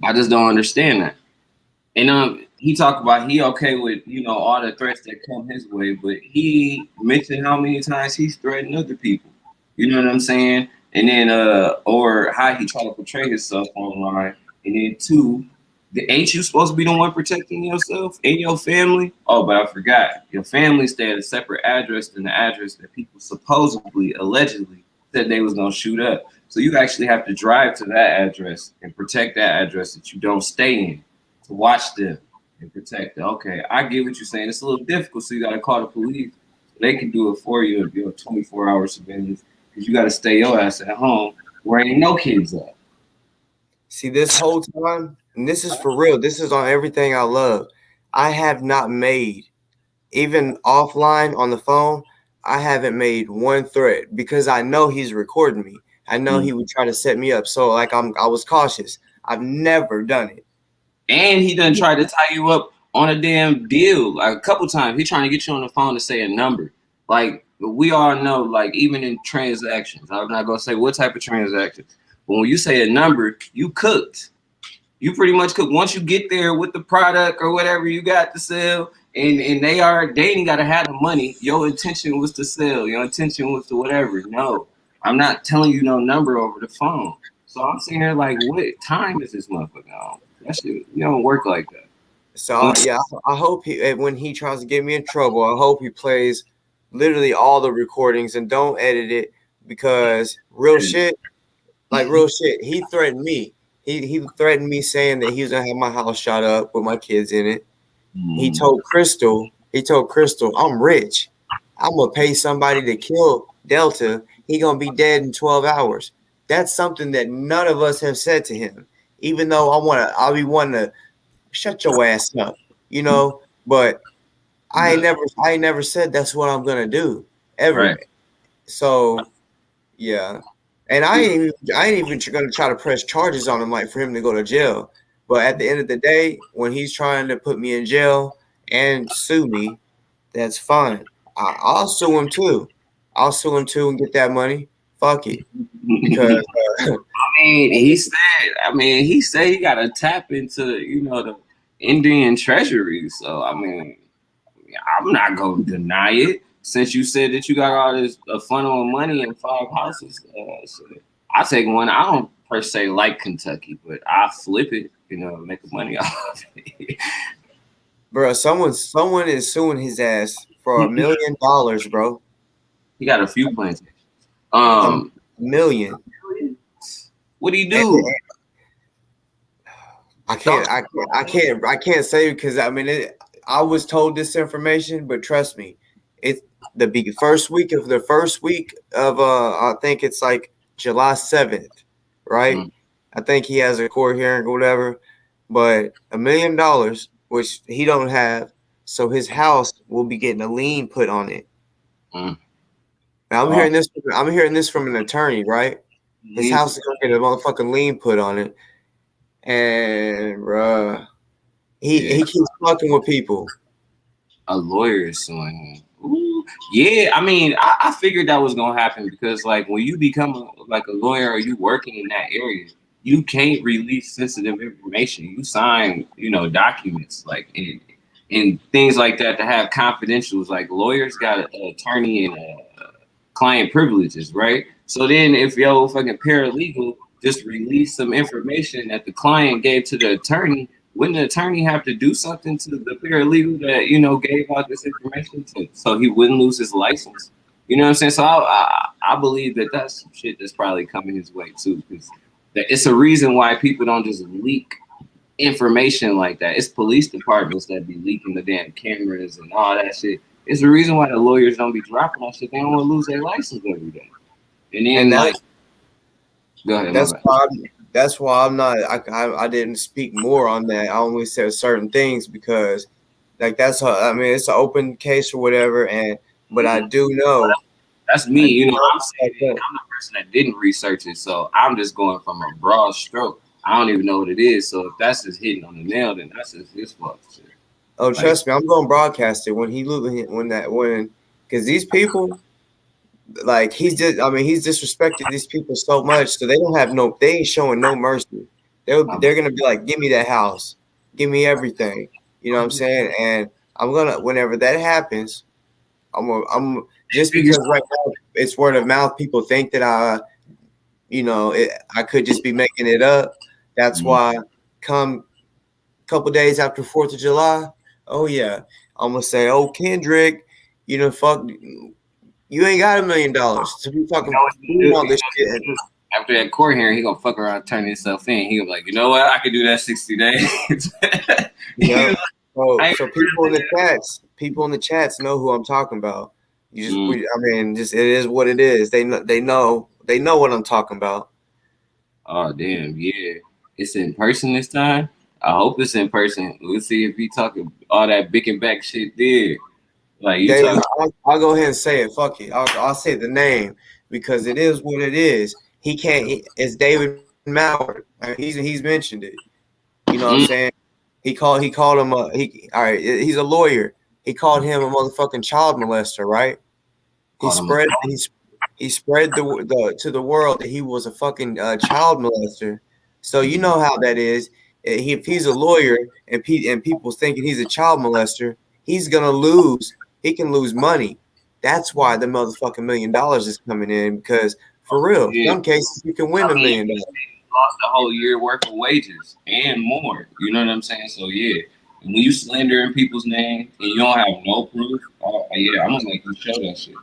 I just don't understand that. And he talked about he okay with all the threats that come his way, but he mentioned how many times he's threatened other people. You know what I'm saying? And then or how he try to portray himself online. And then 2, ain't you supposed to be the one protecting yourself and your family? Oh, but I forgot. Your family stay at a separate address than the address that people supposedly, allegedly said they was gonna shoot up. So you actually have to drive to that address and protect that address that you don't stay in, to watch them and protect them. Okay, I get what you're saying. It's a little difficult, so you got to call the police. They can do it for you and do a 24-hour surveillance, because you got to stay your ass at home where ain't no kids at. See, this whole time, and this is for real, this is on everything I love, I have not made, even offline on the phone, I haven't made one threat, because I know he's recording me. I know he would try to set me up. So like I was cautious. I've never done it. And he done tried to tie you up on a damn deal like a couple times. He trying to get you on the phone to say a number. Like we all know, like even in transactions, I'm not gonna say what type of transactions, but when you say a number, you cooked. You pretty much cooked. Once you get there with the product or whatever you got to sell, and they ain't gotta have the money. Your intention was to sell. Your intention was to whatever. No, I'm not telling you no number over the phone. So I'm sitting here like, what time is this motherfucker on? That shit, you don't work like that. So yeah, I hope when he tries to get me in trouble, I hope he plays literally all the recordings and don't edit it, because real shit, he threatened me. He threatened me, saying that he was gonna have my house shot up with my kids in it. He told Crystal, I'm rich. I'm gonna pay somebody to kill Delta. He gonna be dead in 12 hours. That's something that none of us have said to him. Even though I'll be wanting to shut your ass up, but I ain't never said that's what I'm gonna do ever. Right. So yeah. And I ain't even gonna try to press charges on him, like for him to go to jail. But at the end of the day, when he's trying to put me in jail and sue me, that's fine. I'll sue him too. I'll sue him too and get that money. Fuck it. Because he said he got to tap into the Indian treasury. So I'm not gonna deny it. Since you said that you got all this funnel of money in 5 houses, so I take one. I don't per se like Kentucky, but I flip it, make the money off it. Bro, someone is suing his ass for $1 million, bro. He got a few plans. $1 million. What'd he do? I can't say, because I was told this information, but trust me, it's the first week of I think it's like July 7th, right? I think he has a court hearing or whatever, but $1 million, which he don't have, so his house will be getting a lien put on it. Now, I'm hearing this from an attorney, right? His house is gonna get a motherfucking lien put on it. and bruh, he keeps fucking with people. A lawyer is suing him. Ooh. Yeah, I mean, I figured that was gonna happen because, like, when you become a lawyer or you working in that area, you can't release sensitive information. You sign, documents like and things like that to have confidentials. Like lawyers got an attorney and client privileges, right? So then, if your fucking paralegal just released some information that the client gave to the attorney, wouldn't the attorney have to do something to the paralegal that gave out this information so he wouldn't lose his license? You know what I'm saying? So I believe that that's some shit that's probably coming his way too, because it's a reason why people don't just leak information like that. It's police departments that be leaking the damn cameras and all that shit. It's the reason why the lawyers don't be dropping that shit. They don't want to lose their license every day. And then go ahead. That's why I'm not. I didn't speak more on that. I only said certain things because, like, it's an open case or whatever. But I do know. That's me. I'm saying I'm the person that didn't research it, so I'm just going from a broad stroke. I don't even know what it is. So if that's just hitting on the nail, then that's just his fault. Oh, trust me, I'm going to broadcast it because these people. Like he's disrespected these people so much, so they ain't showing no mercy. They're gonna be like, give me that house, give me everything. You know what I'm saying? And whenever that happens, I'm just because right now it's word of mouth. People think that I could just be making it up. That's why come a couple days after 4th of July, oh yeah, I'm gonna say, oh Kendrick, fuck. You ain't got $1 million to be fucking on this shit. After that court hearing, he gonna fuck around and turn himself in. He gonna be like, you know what? I could do that 60 days. So people in the chats know who I'm talking about. It is what it is. They know what I'm talking about. Oh damn, yeah. It's in person this time. I hope it's in person. We'll see if he talking all that big and back shit there. Like I'll go ahead and say it. Fuck it. I'll say the name because it is what it is. He can't. It's David Mallard. He's mentioned it. You know what I'm saying? He called him all right. He's a lawyer. He called him a motherfucking child molester, right? He spread to the world that he was a fucking child molester. So you know how that is. If he's a lawyer and people thinking he's a child molester, he's gonna lose. He can lose money. That's why the motherfucking $1 million is coming in because for real, some cases you can win $1 million. Lost a whole year worth of wages and more. You know what I'm saying? So yeah, when you slandering people's name and you don't have no proof, I'm gonna make you show that shit.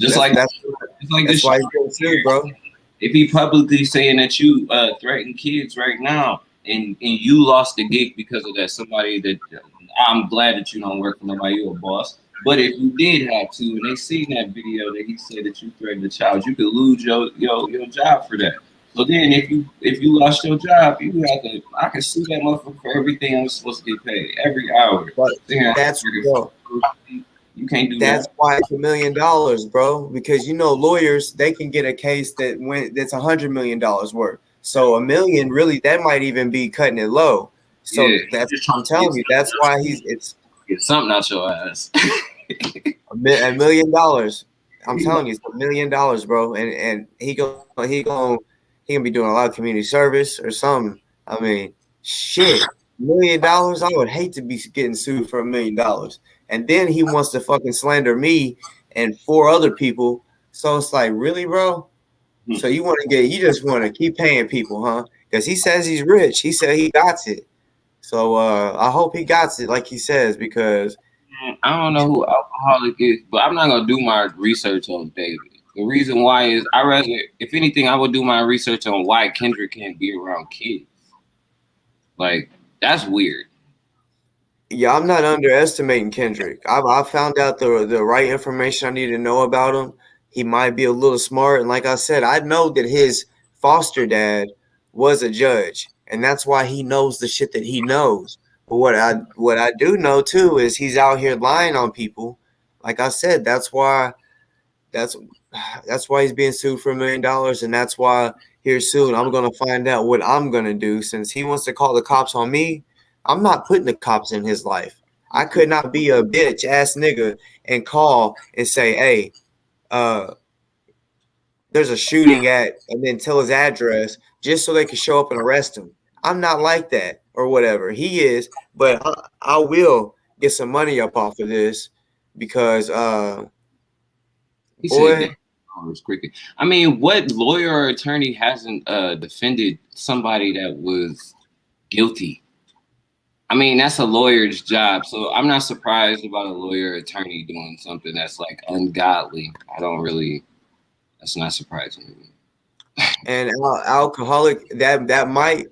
That's why he's getting sued, bro. If he publicly saying that you threaten kids right now and you lost the gig because of that, somebody that I'm glad that you don't work for nobody, you're a boss. But if you did have to, and they seen that video that he said that you threatened a child, you could lose your job for that. So then, if you lost your job, I can sue that motherfucker for everything I'm supposed to get paid every hour. But that's bro. You can't do that's that. Why it's $1 million, bro. Because lawyers they can get a case that's $100 million worth. So $1 million really that might even be cutting it low. So I'm telling you, that's why get something out your ass. $1 million. I'm telling you, it's $1 million, bro. And he gonna be doing a lot of community service or something. I mean, shit, $1 million. I would hate to be getting sued for $1 million. And then he wants to fucking slander me and 4 other people. So it's like, really, bro? So you just want to keep paying people, huh? Because he says he's rich. He said he got it. So I hope he got it like he says because I don't know who Alcoholic is, but I'm not gonna do my research on David. The reason why is if anything, I would do my research on why Kendrick can't be around kids. Like that's weird. Yeah, I'm not underestimating Kendrick. I found out the right information I need to know about him. He might be a little smart, and like I said, I know that his foster dad was a judge, and that's why he knows the shit that he knows. But what I do know too is he's out here lying on people. Like I said, that's that's why he's being sued for $1 million, and that's why here soon I'm gonna find out what I'm gonna do. Since he wants to call the cops on me, I'm not putting the cops in his life. I could not be a bitch ass nigga and call and say, hey, there's a shooting at, and then tell his address just so they can show up and arrest him. I'm not like that or whatever. He is, but I will get some money up off of this because He boy, said $1 cricket. I mean, what lawyer or attorney hasn't defended somebody that was guilty? I mean, that's a lawyer's job, so I'm not surprised about a lawyer or attorney doing something that's like ungodly. That's not surprising to me. and alcoholic that might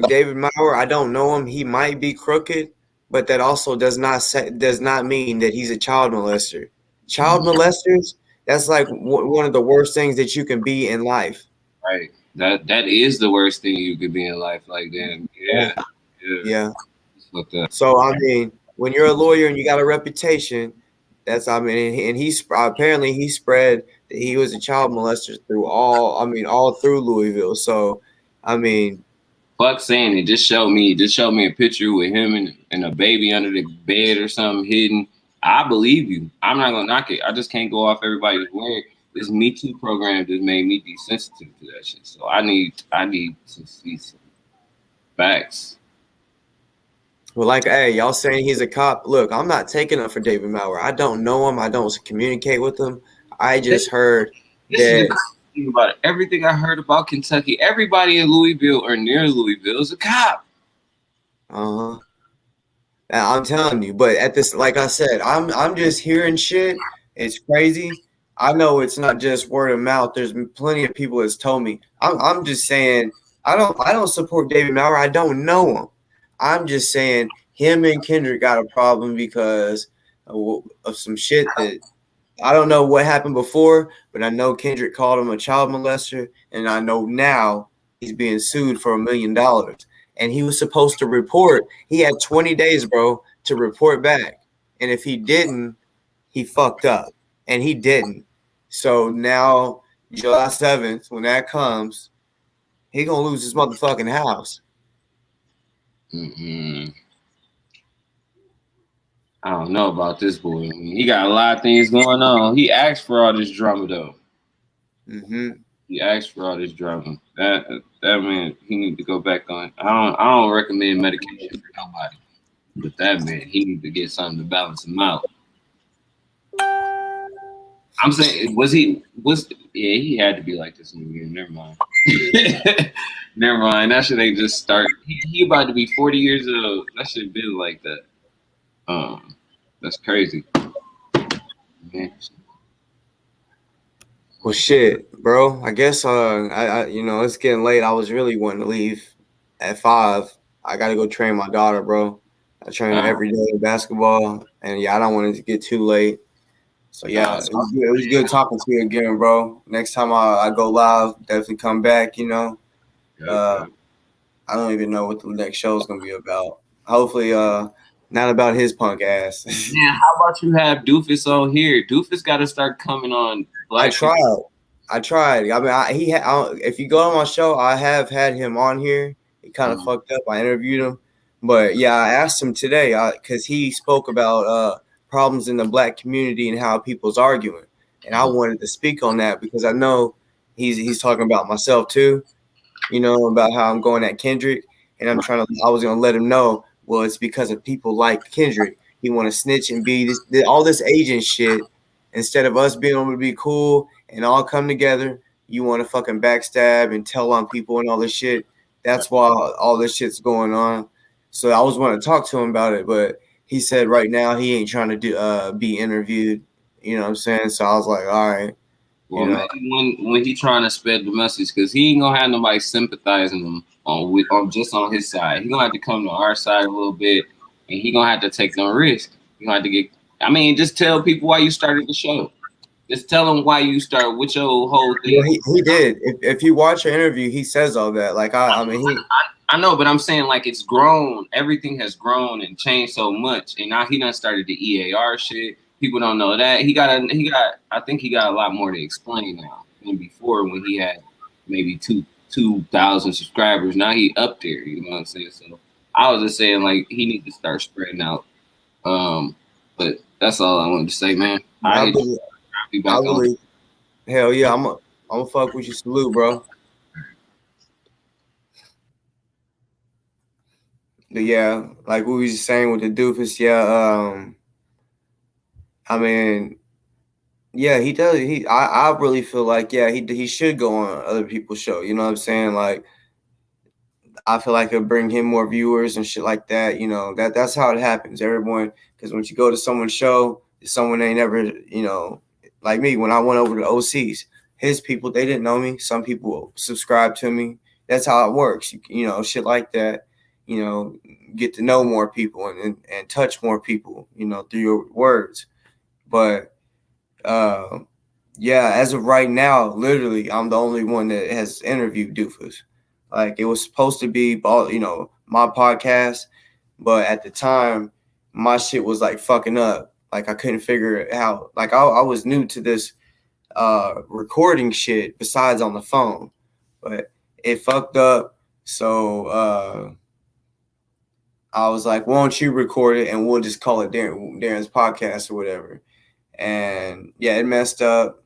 David Maurer, I don't know him. He might be crooked, but that also does not mean that he's a child molester. Child molesters, that's like one of the worst things that you can be in life. Right. That is the worst thing you could be in life. Like, damn, Yeah. Look up. So I mean, when you're a lawyer and you got a reputation, and he's apparently he spread that he was a child molester through all through Louisville. So I mean, Fuck saying it. Just show me a picture with him and a baby under the bed or something hidden. I believe you. I'm not gonna knock it. I just can't go off everybody's word. This Me Too program just made me desensitive to that shit. So I need to see some facts. well, like, hey, y'all saying he's a cop. Look, I'm not taking up for David Maurer. I don't know him. I don't communicate with him. I just heard that. About it. Everything I heard about Kentucky, everybody in Louisville or near Louisville is a cop. I'm telling you, but at this, like I said, I'm just hearing shit. It's crazy. I know it's not just word of mouth. There's plenty of people that's told me. I'm just saying I don't support David Maurer. I don't know him. I'm just saying him and Kendrick got a problem because of some shit that I don't know what happened before, but I know Kendrick called him a child molester, and I know now he's being sued for $1 million. And he was supposed to report. He had 20 days, bro, to report back. And if he didn't, he fucked up. And he didn't. So now, July 7th, when that comes, he gonna lose his motherfucking house. Mm-mm. I don't know about this boy. I mean, he got a lot of things going on. He asked for all this drama though. Mm-hmm. He asked for all this drama. That man, he need to go back on. I don't recommend medication for nobody, but that man, he need to get something to balance him out. I'm saying, he had to be like this in the beginning. Never mind. Never mind. That shit ain't just start. He about to be 40 years old. That shit been like that. That's crazy. Man. Well, shit, bro. I guess I it's getting late. I was really wanting to leave at 5. I gotta go train my daughter, bro. I train her every day in basketball, and yeah, I don't want it to get too late. So yeah, it was good talking to you again, bro. Next time I go live, definitely come back. You know, I don't even know what the next show is gonna be about. Hopefully, not about his punk ass. Yeah, how about you have Doofus on here? Doofus got to start coming on. I tried. I mean, if you go on my show, I have had him on here. He kind of fucked up. I interviewed him, but yeah, I asked him today because he spoke about problems in the black community and how people's arguing, and I wanted to speak on that because I know he's talking about myself too. You know, about how I'm going at Kendrick, and I was gonna let him know. Well, it's because of people like Kendrick. He want to snitch and be all this agent shit. Instead of us being able to be cool and all come together, you want to fucking backstab and tell on people and all this shit. That's why all this shit's going on. So I was wanting to talk to him about it, but he said right now he ain't trying to be interviewed. You know what I'm saying? So I was like, all right. Well, maybe when he trying to spread the message, because he ain't gonna have nobody sympathizing him on just on his side. He gonna have to come to our side a little bit, and he gonna have to take no risk. You gonna have to just tell people why you started the show. Just tell them why you start with your whole thing. Yeah, he did. If you watch your interview, he says all that. Like I know, but I'm saying like it's grown. Everything has grown and changed so much, and now he done started the EAR shit. People don't know that I think he got a lot more to explain now than before when he had maybe 2,000 subscribers. Now he up there, you know what I'm saying? So I was just saying like he needs to start spreading out. But that's all I wanted to say, man. I I'll be back on. believe. Hell yeah, I'm gonna fuck with you. Salute, bro. But yeah, like we was saying with the doofus, yeah. I mean, yeah, he does. I really feel like he should go on other people's show. You know what I'm saying? Like I feel like it'll bring him more viewers and shit like that. You know that's how it happens. Everyone, because once you go to someone's show, someone they never, like me when I went over to OC's, his people they didn't know me. Some people subscribed to me. That's how it works. You know, shit like that. You know, get to know more people and touch more people. You know, through your words. But yeah, as of right now, literally, I'm the only one that has interviewed Doofus. Like it was supposed to be, my podcast, but at the time, my shit was like fucking up. Like I couldn't figure it out. Like I was new to this recording shit besides on the phone, but it fucked up. So I was like, why don't you record it and we'll just call it Darren's podcast or whatever. And yeah, it messed up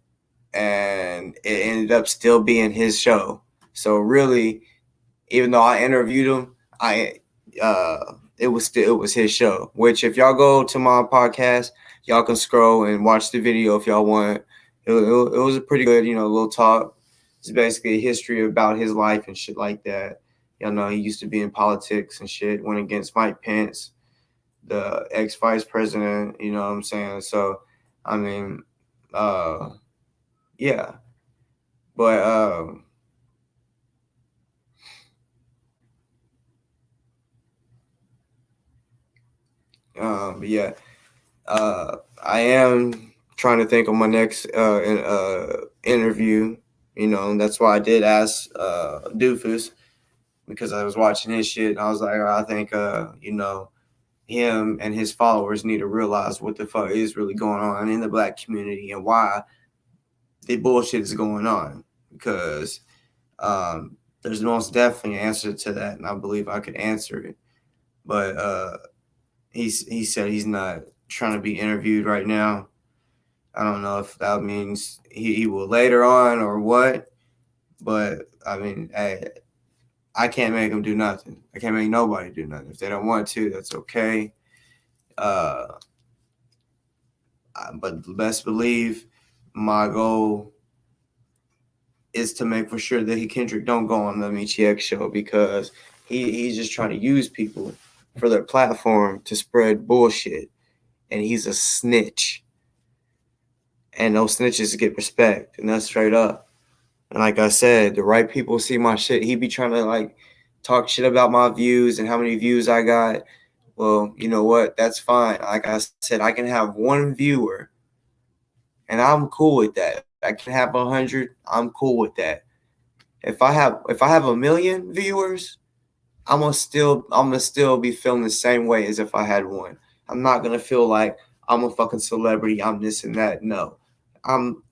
and it ended up still being his show. So really, even though I interviewed him, it was his show. Which if y'all go to my podcast, y'all can scroll and watch the video if y'all want. It was a pretty good, little talk. It's basically a history about his life and shit like that. Y'all know he used to be in politics and shit. Went against Mike Pence, the ex-vice president. You know what I'm saying? So, I mean, yeah. But yeah, I am trying to think of my next interview. That's why I did ask Doofus because I was watching his shit and I was like, I think him and his followers need to realize what the fuck is really going on in the black community and why the bullshit is going on. Because there's most definitely an answer to that, and I believe I could answer it. But he said he's not trying to be interviewed right now. I don't know if that means he will later on or what. But I mean, hey, I can't make him do nothing. I can't make nobody do nothing. If they don't want to, that's okay. But best believe my goal is to make for sure that Kendrick don't go on the Michi X show because he's just trying to use people for their platform to spread bullshit. And he's a snitch. And those snitches get respect. And that's straight up. And like I said, the right people see my shit. He be trying to like talk shit about my views and how many views I got. Well, you know what? That's fine. Like I said, I can have one viewer. And I'm cool with that. I can have 100. I'm cool with that. If I have 1 million viewers, I'm gonna still be feeling the same way as if I had one. I'm not gonna feel like I'm a fucking celebrity. I'm this and that. No, I'm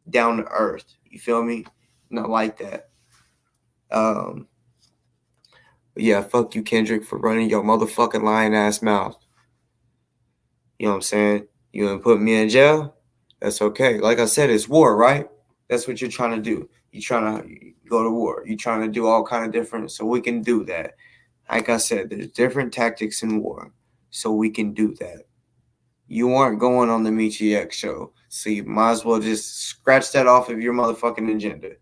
down to earth. You feel me? Not like that. But yeah, fuck you, Kendrick, for running your motherfucking lying ass mouth. You know what I'm saying? You gonna put me in jail? That's okay. Like I said, it's war, right? That's what you're trying to do. You're trying to go to war. You're trying to do all kind of different, so we can do that. Like I said, there's different tactics in war, so we can do that. You aren't going on the Michi X show, so you might as well just scratch that off of your motherfucking agenda.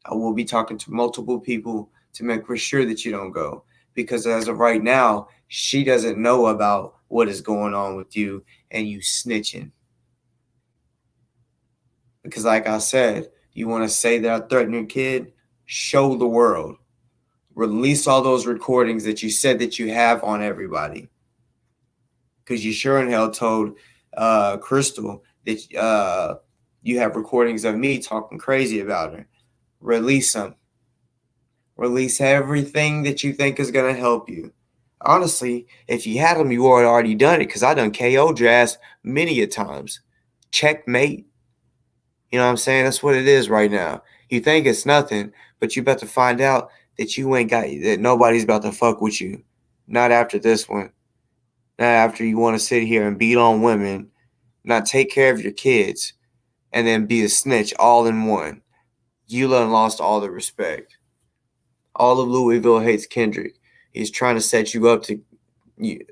I will be talking to multiple people to make for sure that you don't go, because as of right now, she doesn't know about what is going on with you and you snitching. Because like I said, you want to say that I threatened your kid? Show the world. Release all those recordings that you said that you have on everybody. Because you sure in hell told Crystal that you have recordings of me talking crazy about her. Release them. Release everything that you think is going to help you. Honestly, if you had him, you would already done it because I done KO'd your ass many a times. Checkmate. You know what I'm saying? That's what it is right now. You think it's nothing, but you about to find out that you ain't got that nobody's about to fuck with you. Not after this one. Not after you want to sit here and beat on women, not take care of your kids, and then be a snitch all in one. You done lost all the respect. All of Louisville hates Kendrick. He's trying to set you up to he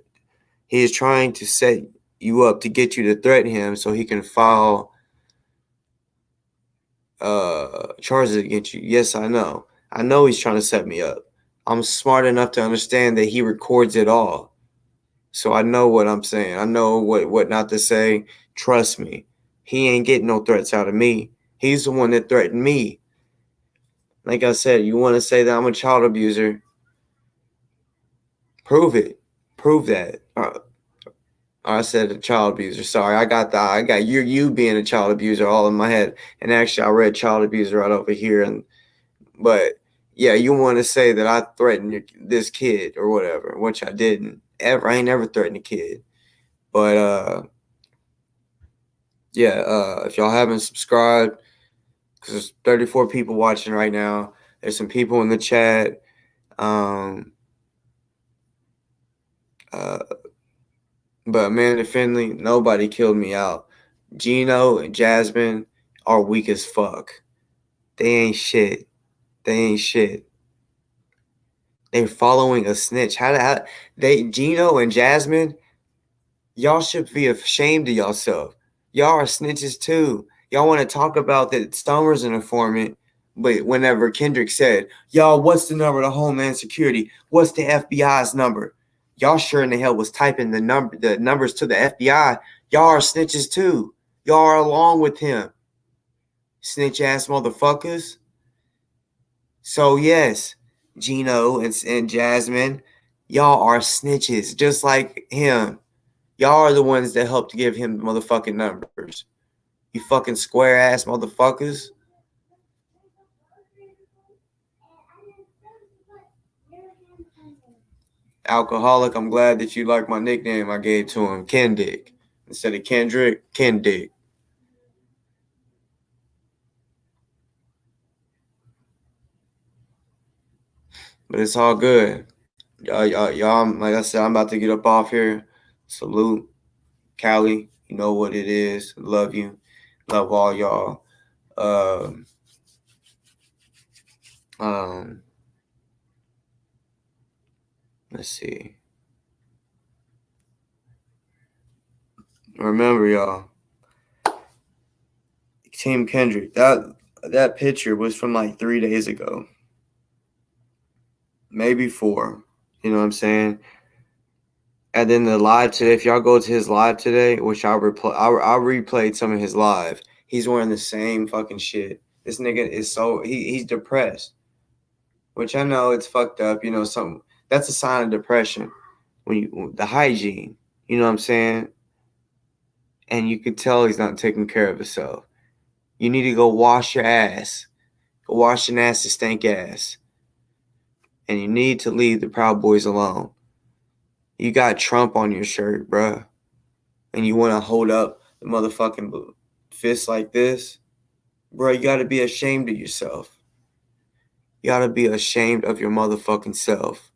is trying to set you up to get you to threaten him so he can file charges against you. Yes, I know. I know he's trying to set me up. I'm smart enough to understand that he records it all. So I know what I'm saying. I know what not to say. Trust me. He ain't getting no threats out of me. He's the one that threatened me. Like I said, you want to say that I'm a child abuser? Prove it. Prove that. I said a child abuser. Sorry, I got you being a child abuser all in my head. And actually, I read child abuser right over here. But yeah, you want to say that I threatened this kid or whatever, which I didn't. Ever. I ain't never threatened a kid. But if y'all haven't subscribed, because there's 34 people watching right now. There's some people in the chat. But Amanda Finley, nobody killed me out. Gino and Jasmine are weak as fuck. They ain't shit. They're following a snitch. Gino and Jasmine, y'all should be ashamed of yourself. Y'all are snitches too. Y'all want to talk about that Summer's an informant, but whenever Kendrick said, y'all, what's the number to Homeland Security? What's the FBI's number? Y'all sure in the hell was typing the numbers to the FBI. Y'all are snitches too. Y'all are along with him. Snitch ass motherfuckers. So yes, Gino and Jasmine, y'all are snitches just like him. Y'all are the ones that helped give him the motherfucking numbers. You fucking square ass motherfuckers. Alcoholic, I'm glad that you like my nickname I gave to him, KenDick. Instead of Kendrick, KenDick. But it's all good. Y'all, like I said, I'm about to get up off here. Salute. Cali, you know what it is. Love you. Love all y'all. Let's see. Remember, y'all. Team Kendrick. That picture was from like 3 days ago. Maybe 4. You know what I'm saying? And then the live today, if y'all go to his live today, which I replayed some of his live, he's wearing the same fucking shit. This nigga is he's depressed. Which I know it's fucked up, you know, that's a sign of depression. The hygiene, you know what I'm saying? And you can tell he's not taking care of himself. You need to go wash your ass. Go wash your nasty stank ass. And you need to leave the Proud Boys alone. You got Trump on your shirt, bruh. And you want to hold up the motherfucking fist like this? Bruh, you got to be ashamed of yourself. You got to be ashamed of your motherfucking self.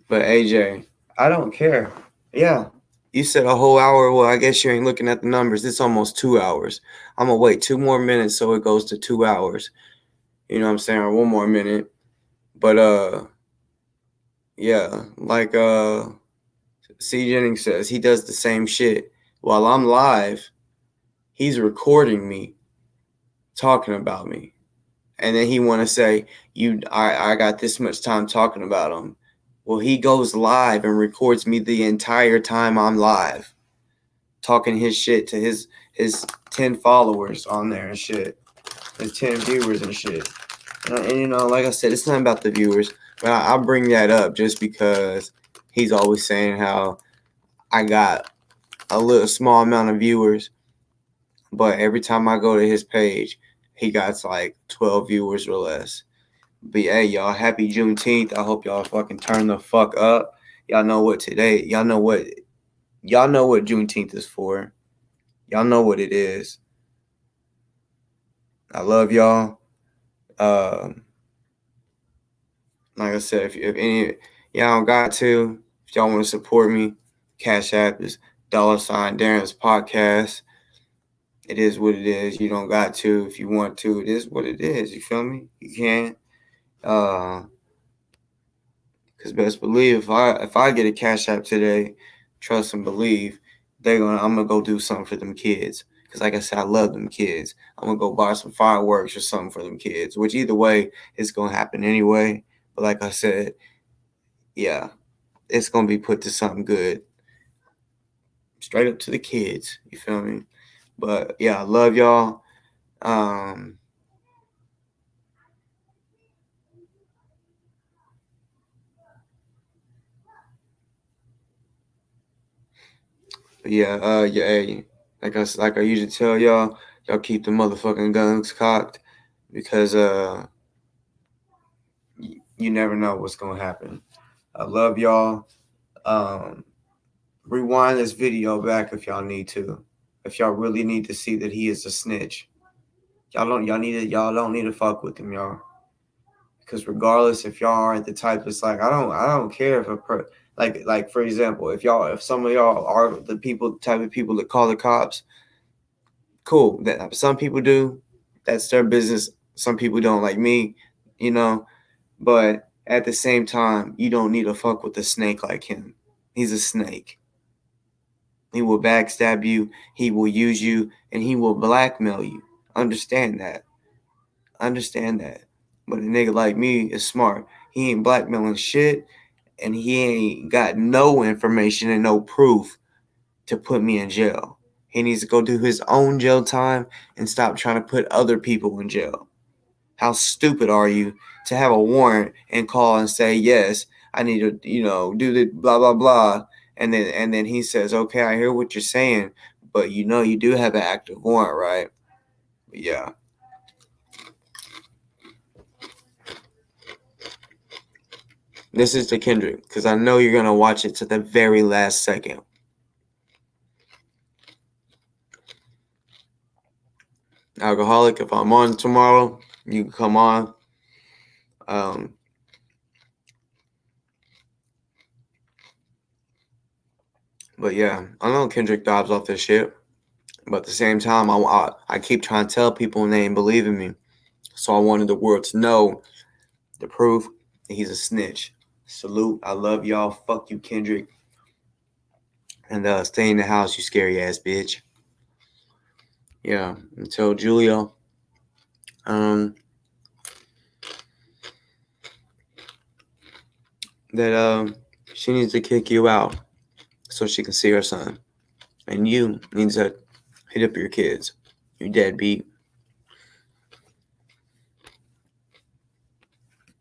But AJ, I don't care. Yeah. You said a whole hour. Well, I guess you ain't looking at the numbers. It's almost 2 hours. I'm going to wait 2 more minutes so it goes to 2 hours. You know what I'm saying? Or 1 more minute. But, yeah. Like C. Jennings says, he does the same shit. While I'm live, he's recording me talking about me. And then he want to say, I got this much time talking about him. Well, he goes live and records me the entire time I'm live, talking his shit to his 10 followers on there and shit, his 10 viewers and shit. And you know, like I said, it's not about the viewers, but I bring that up just because he's always saying how I got a little small amount of viewers, but every time I go to his page, he got like 12 viewers or less. But hey, y'all, happy Juneteenth. I hope y'all fucking turn the fuck up. Y'all know what Juneteenth is for. Y'all know what it is. I love y'all. Like I said, if any y'all don't got to, if y'all want to support me, Cash App is $ Darren's podcast. It is what it is. You don't got to. If you want to, it is what it is. You feel me? You can. Cause best believe if I get a Cash App today, trust and believe I'm gonna go do something for them kids. Cause like I said, I love them kids. I'm gonna go buy some fireworks or something for them kids. Which either way, it's gonna happen anyway. But like I said, yeah, it's gonna be put to something good. Straight up to the kids. You feel me? But yeah, I love y'all. But yeah, hey, like I usually tell y'all keep the motherfucking guns cocked because you never know what's gonna happen. I love y'all. Rewind this video back if y'all need to. If y'all really need to see that he is a snitch. Y'all don't need to fuck with him, y'all. Because regardless if y'all aren't the type that's like, I don't care if like for example, if some of y'all are the type of people that call the cops, cool. That some people do. That's their business. Some people don't, like me, you know. But at the same time, you don't need to fuck with a snake like him. He's a snake. He will backstab you, he will use you, and he will blackmail you. Understand that. But a nigga like me is smart. He ain't blackmailing shit, and he ain't got no information and no proof to put me in jail. He needs to go do his own jail time and stop trying to put other people in jail. How stupid are you to have a warrant and call and say, yes, I need to, do the blah, blah, blah. And then he says, okay, I hear what you're saying, but you do have an active warrant, right? Yeah. This is the Kendrick, because I know you're going to watch it to the very last second. Alcoholic, if I'm on tomorrow, you can come on. But yeah, I know Kendrick dives off this shit. But at the same time, I keep trying to tell people and they ain't believing me. So I wanted the world to know the proof that he's a snitch. Salute. I love y'all. Fuck you, Kendrick. And stay in the house, you scary ass bitch. Yeah. And tell Julia, that she needs to kick you out so she can see her son. And you need to hit up your kids. You deadbeat.